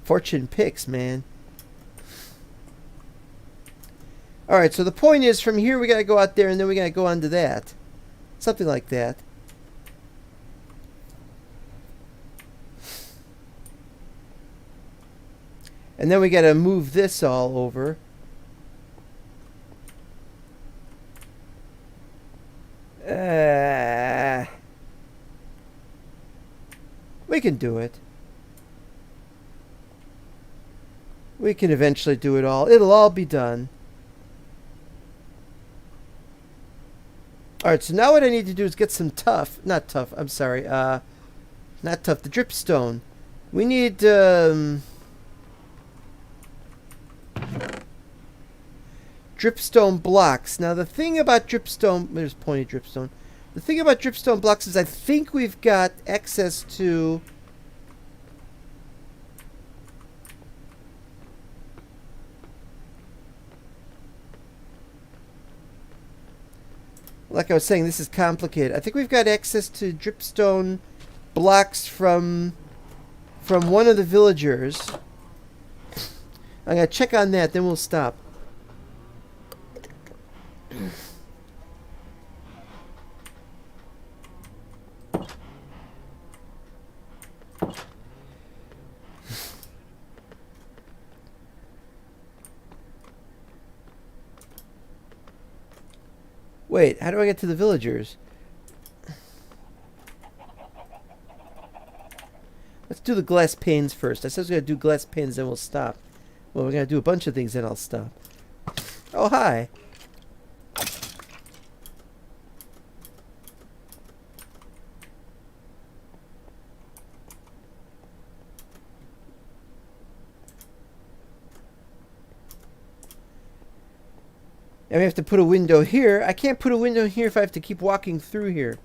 Fortune picks, man. Alright, so the point is, from here we gotta go out there, and then we gotta go on to that. Something like that. And then we got to move this all over. We can do it. We can eventually do it all. It'll all be done. Alright, so now what I need to do is get some not tough, I'm sorry, not tough, the dripstone. We need, dripstone blocks. Now the thing about dripstone, there's pointy dripstone. The thing about dripstone blocks is I think we've got access to like I was saying, this is complicated. I think we've got access to dripstone blocks from one of the villagers. I'm going to check on that, then we'll stop. Wait, how do I get to the villagers? Let's do the glass panes first. I said I was going to do glass panes, then we'll stop. Well, we're going to do a bunch of things, then I'll stop. Oh, hi. And we have to put a window here. I can't put a window here if I have to keep walking through here.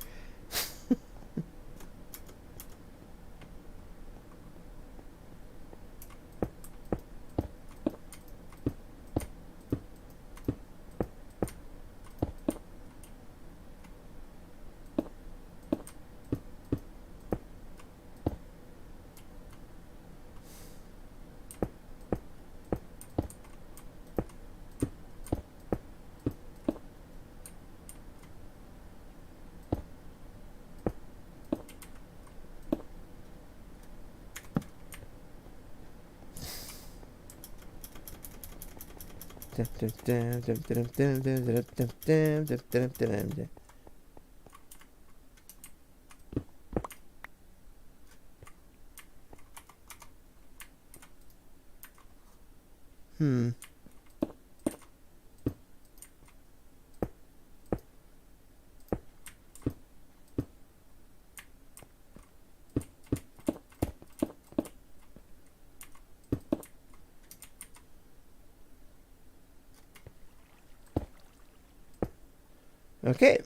Okay.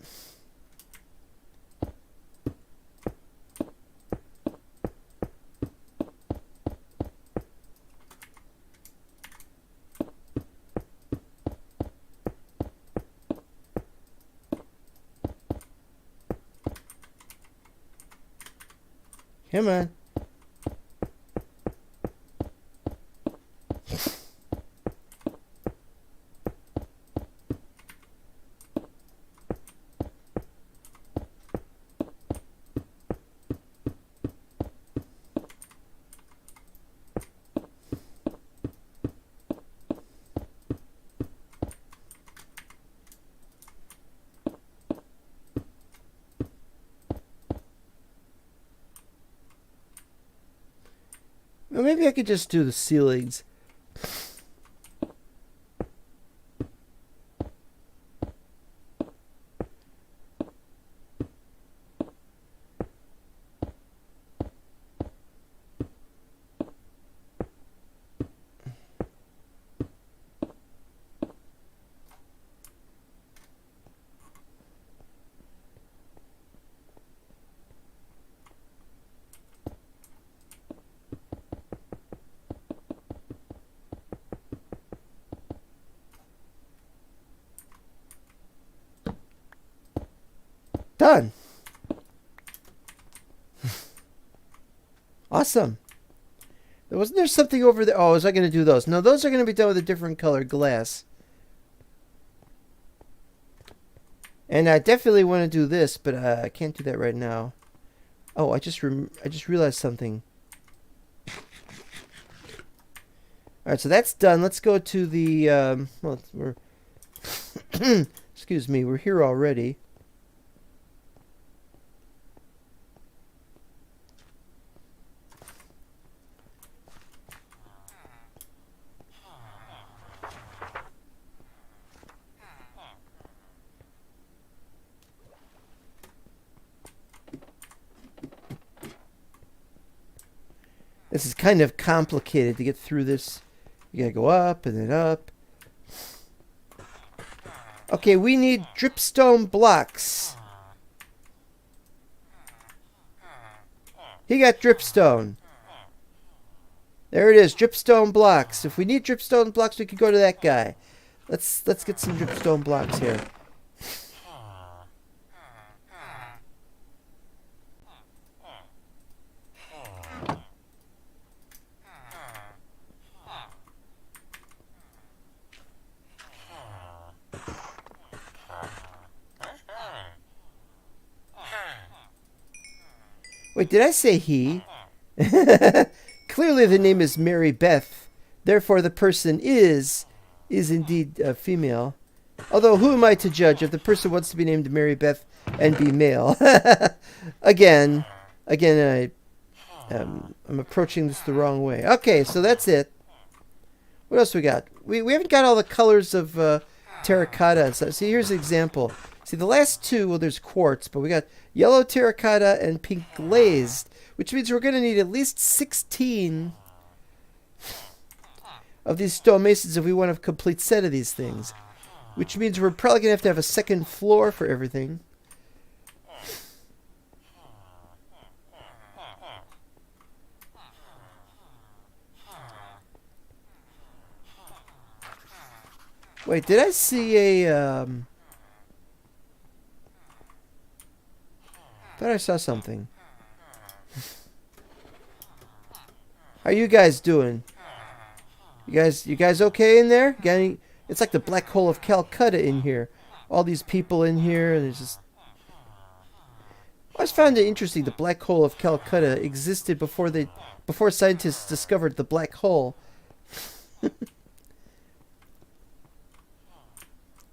Come on. Well, maybe I could just do the ceilings. Done. Awesome. Wasn't there something over there? Oh, was I going to do those? No, those are going to be done with a different colored glass. And I definitely want to do this, but I can't do that right now. Oh, I just realized something. All right, so that's done. Let's go to the well, we're excuse me, we're here already. This is kind of complicated to get through this. You gotta go up and then up. Okay, we need dripstone blocks. He got dripstone. There it is, dripstone blocks. If we need dripstone blocks, we could go to that guy. Let's get some dripstone blocks here. Wait, did I say he? Clearly the name is Mary Beth. Therefore the person is indeed a female. Although who am I to judge if the person wants to be named Mary Beth and be male? Again, I'm approaching this the wrong way. Okay, so that's it. What else we got? We haven't got all the colors of terracotta and stuff. See, here's an example. See, the last two, well, there's quartz, but we got yellow terracotta and pink glazed, which means we're going to need at least 16 of these stonemasons if we want a complete set of these things. Which means we're probably going to have a second floor for everything. Wait, did I see a... thought I saw something. How you guys doing? You guys okay in there? Got any? It's like the black hole of Calcutta in here. All these people in here, and it's just... I always found it interesting. The black hole of Calcutta existed before scientists discovered the black hole.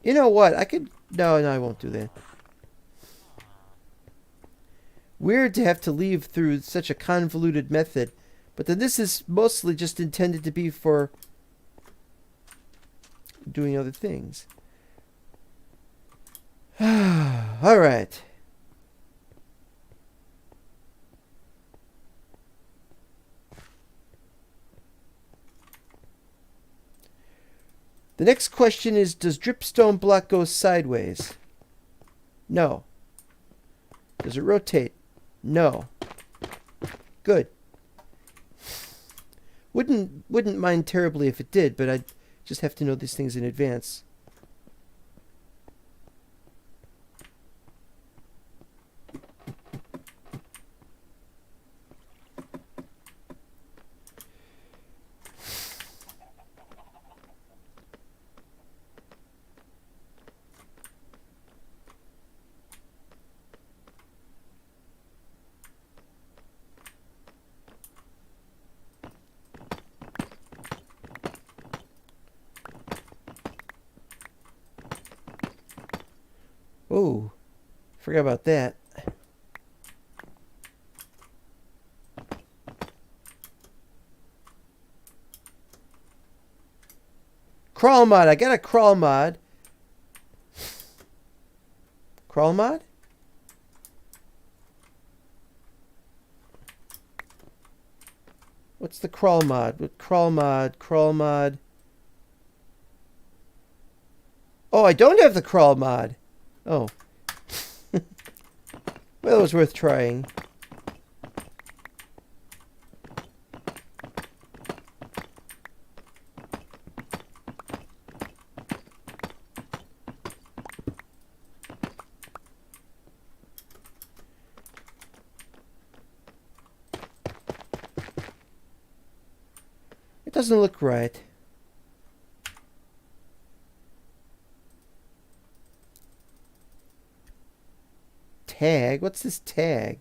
You know what? I could... No, I won't do that. Weird to have to leave through such a convoluted method. But then this is mostly just intended to be for doing other things. All right. The next question is, does dripstone block go sideways? No. Does it rotate? No. Good. Wouldn't mind terribly if it did, but I just have to know these things in advance. Oh, forgot about that. Crawl mod. I got a crawl mod. Crawl mod? What's the crawl mod? Crawl mod. Oh, I don't have the crawl mod. Oh. Well, it was worth trying. It doesn't look right. Tag? What's this tag?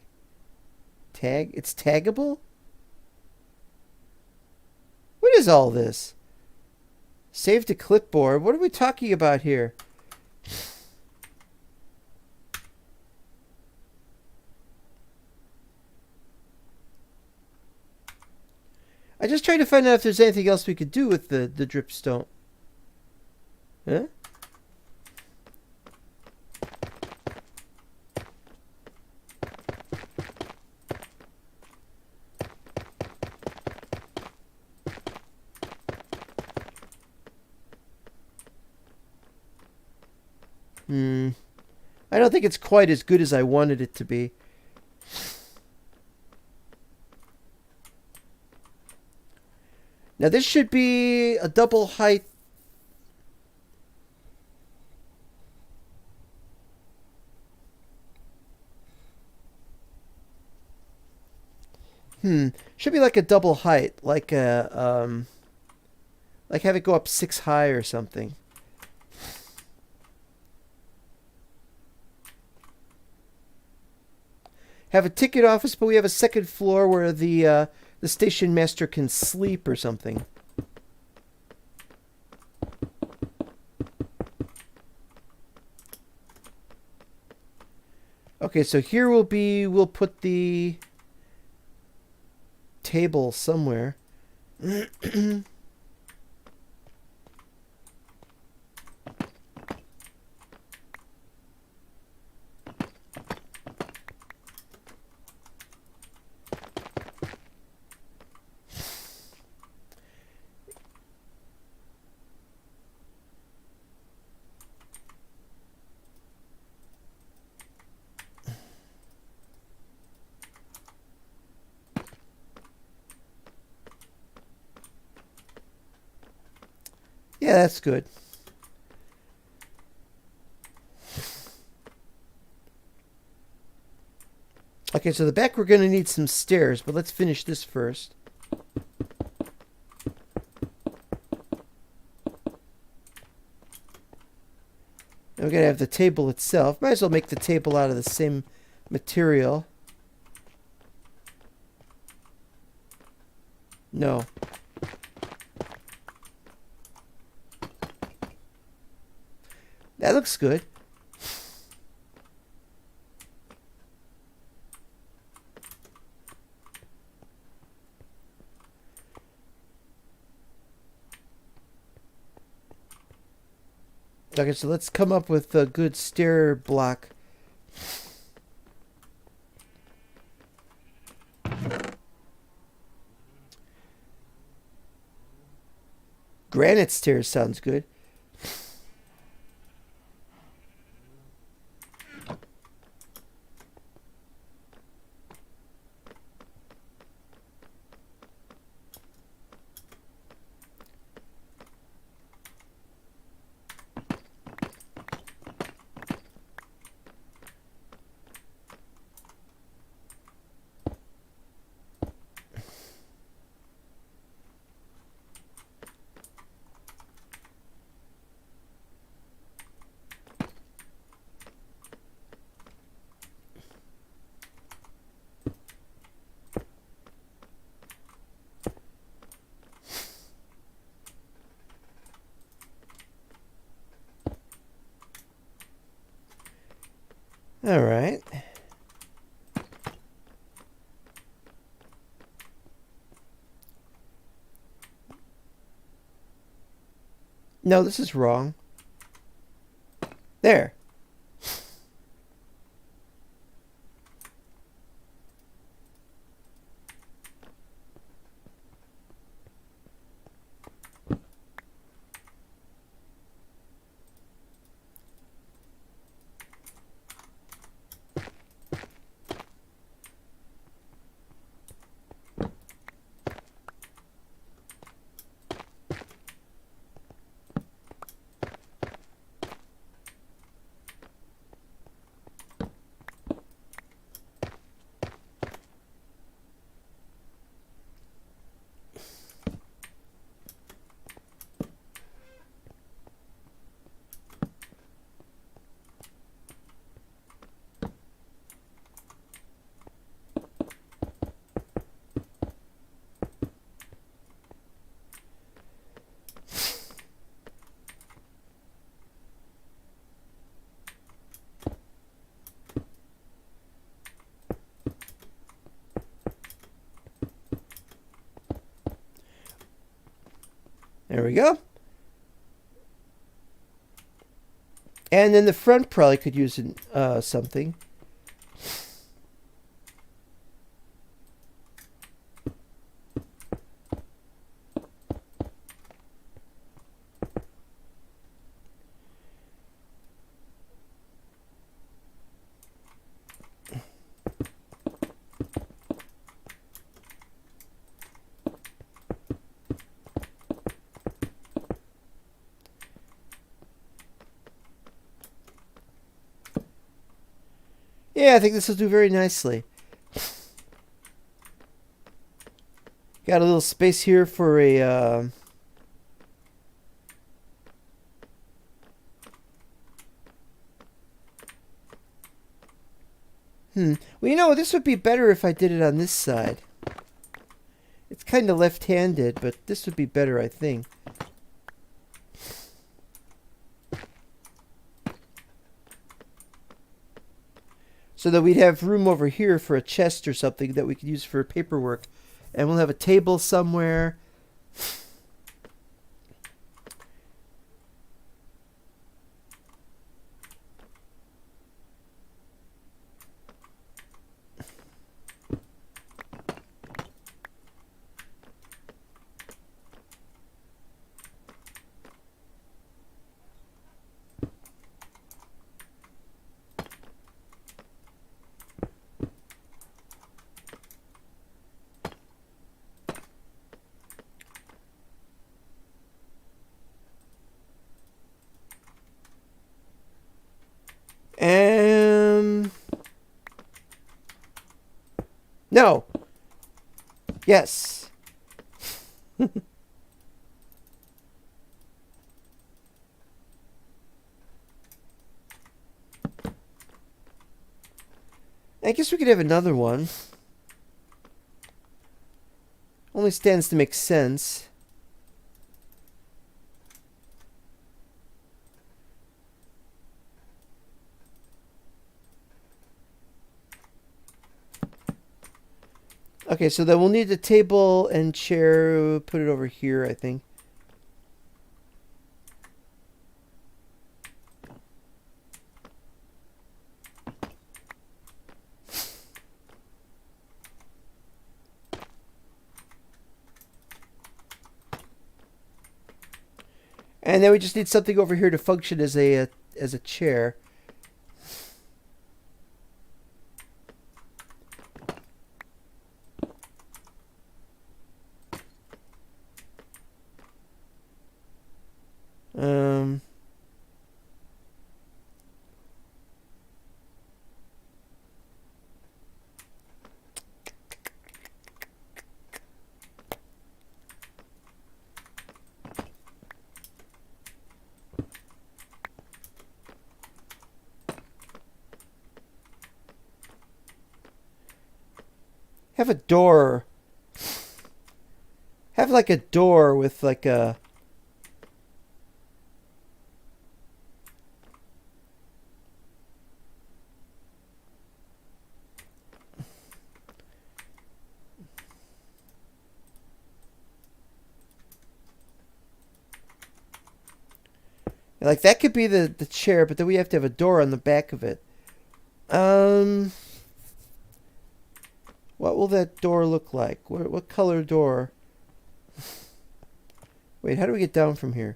Tag? It's taggable? What is all this? Save to clipboard. What are we talking about here? I just tried to find out if there's anything else we could do with the dripstone. Huh? I don't think it's quite as good as I wanted it to be. Now this should be a double height. Should be like a double height, like a like have it go up 6 high or something. Have a ticket office, but we have a second floor where the station master can sleep or something. Okay, so here we'll put the table somewhere. Yeah, that's good. Okay, so the back we're going to need some stairs, but let's finish this first. And we're going to have the table itself. Might as well make the table out of the same material. No. That looks good. Okay, so let's come up with a good stair block. Granite stairs sounds good. All right. No, this is wrong. There. There we go. And then the front probably could use something. Yeah, I think this will do very nicely. Got a little space here for a... Well, you know, this would be better if I did it on this side. It's kind of left-handed, but this would be better, I think. So that we'd have room over here for a chest or something that we could use for paperwork. And we'll have a table somewhere. No. Yes. I guess we could have another one. Only stands to make sense. Okay, so then we'll need a table and chair. We'll put it over here, I think. And then we just need something over here to function as a chair. Have a door. Have like a door with like a... Like that could be the chair, but then we have to have a door on the back of it. What will that door look like? What color door? Wait, how do we get down from here?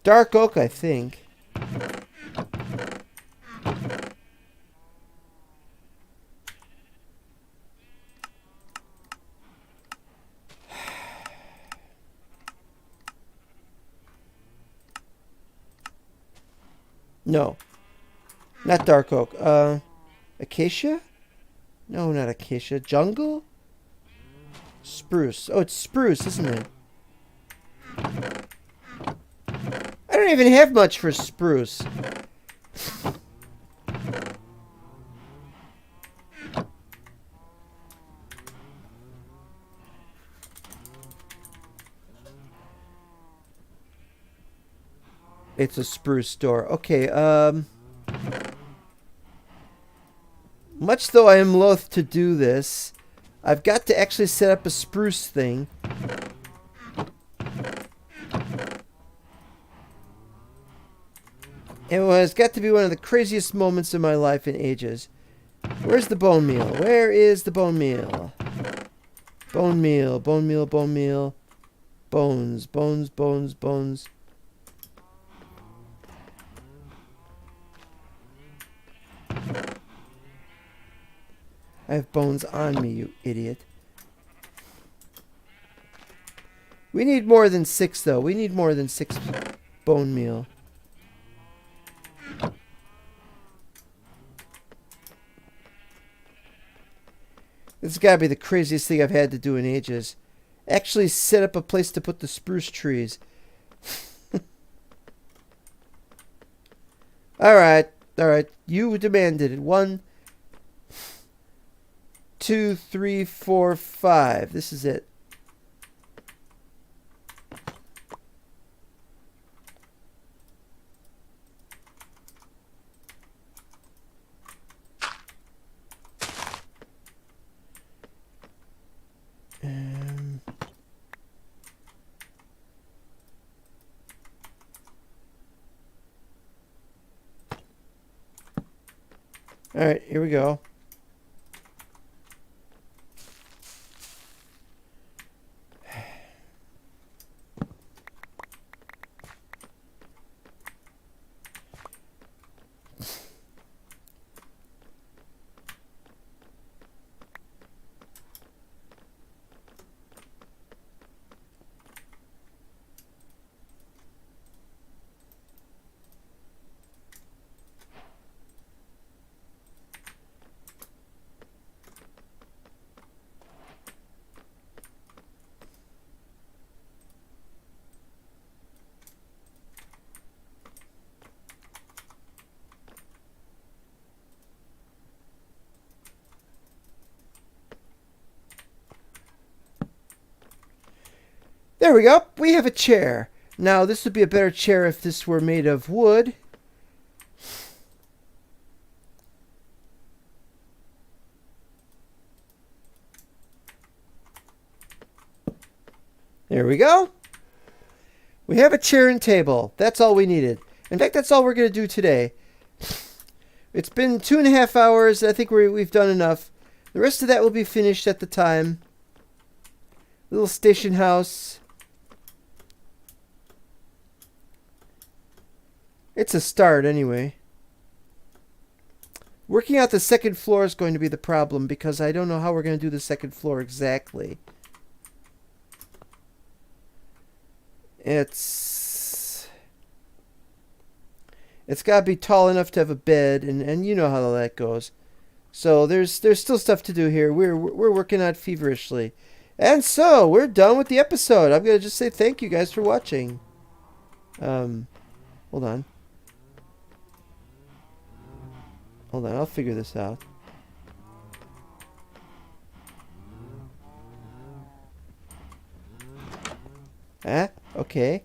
Dark oak, I think. No. Not dark oak. Acacia? No, not acacia. Jungle? Spruce. Oh, it's spruce, isn't it? I don't even have much for spruce. It's a spruce door. Okay, much though I am loath to do this, I've got to actually set up a spruce thing. And it's got to be one of the craziest moments in my life in ages. Where's the bone meal? Where is the bone meal? Bone meal, bone meal, bone meal. Bones, bones, bones, bones. I have bones on me, you idiot. We need more than 6, though. We need more than 6 bone meal. This has got to be the craziest thing I've had to do in ages. Actually set up a place to put the spruce trees. Alright, alright. You demanded it. 1, 2, 3, 4, 5. This is it. Alright, here we go. There we go. We have a chair. Now, this would be a better chair if this were made of wood. There we go. We have a chair and table. That's all we needed. In fact, that's all we're going to do today. It's been 2.5 hours. I think we've done enough. The rest of that will be finished at the time. Little station house. It's a start anyway. Working out the second floor is going to be the problem because I don't know how we're going to do the second floor exactly. It's got to be tall enough to have a bed, and you know how that goes. So there's still stuff to do here. We're working on it feverishly. And so we're done with the episode. I'm going to just say thank you guys for watching. Hold on. Hold on, I'll figure this out. Ah, okay.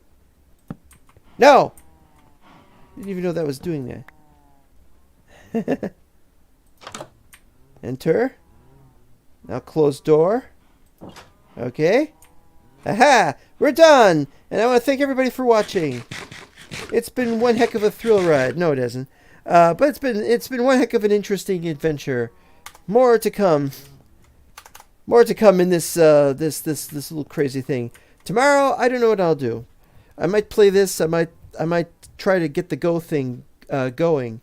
No! Didn't even know that was doing that. Enter. Now close door. Okay. Aha! We're done! And I want to thank everybody for watching. It's been one heck of a thrill ride. No, it hasn't. But it's been one heck of an interesting adventure. More to come. More to come in this this little crazy thing. Tomorrow, I don't know what I'll do. I might play this. I might try to get the Go thing going.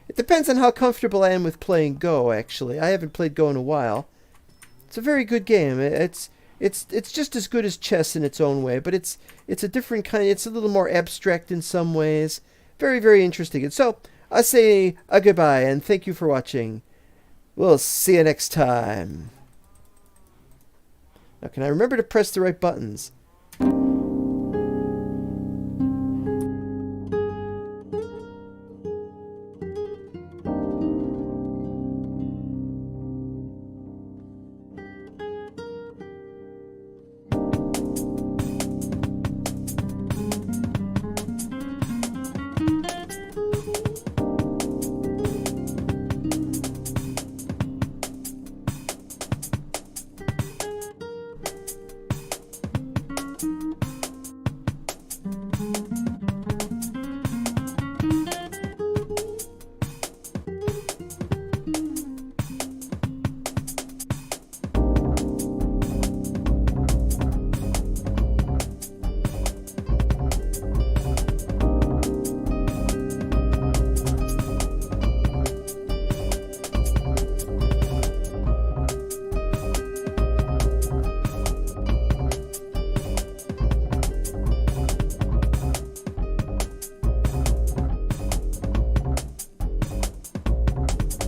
It depends on how comfortable I am with playing Go. Actually, I haven't played Go in a while. It's a very good game. It's just as good as chess in its own way, but it's a different kind. It's a little more abstract in some ways. Very, very interesting. And so, I say a goodbye and thank you for watching. We'll see you next time. Now, can I remember to press the right buttons?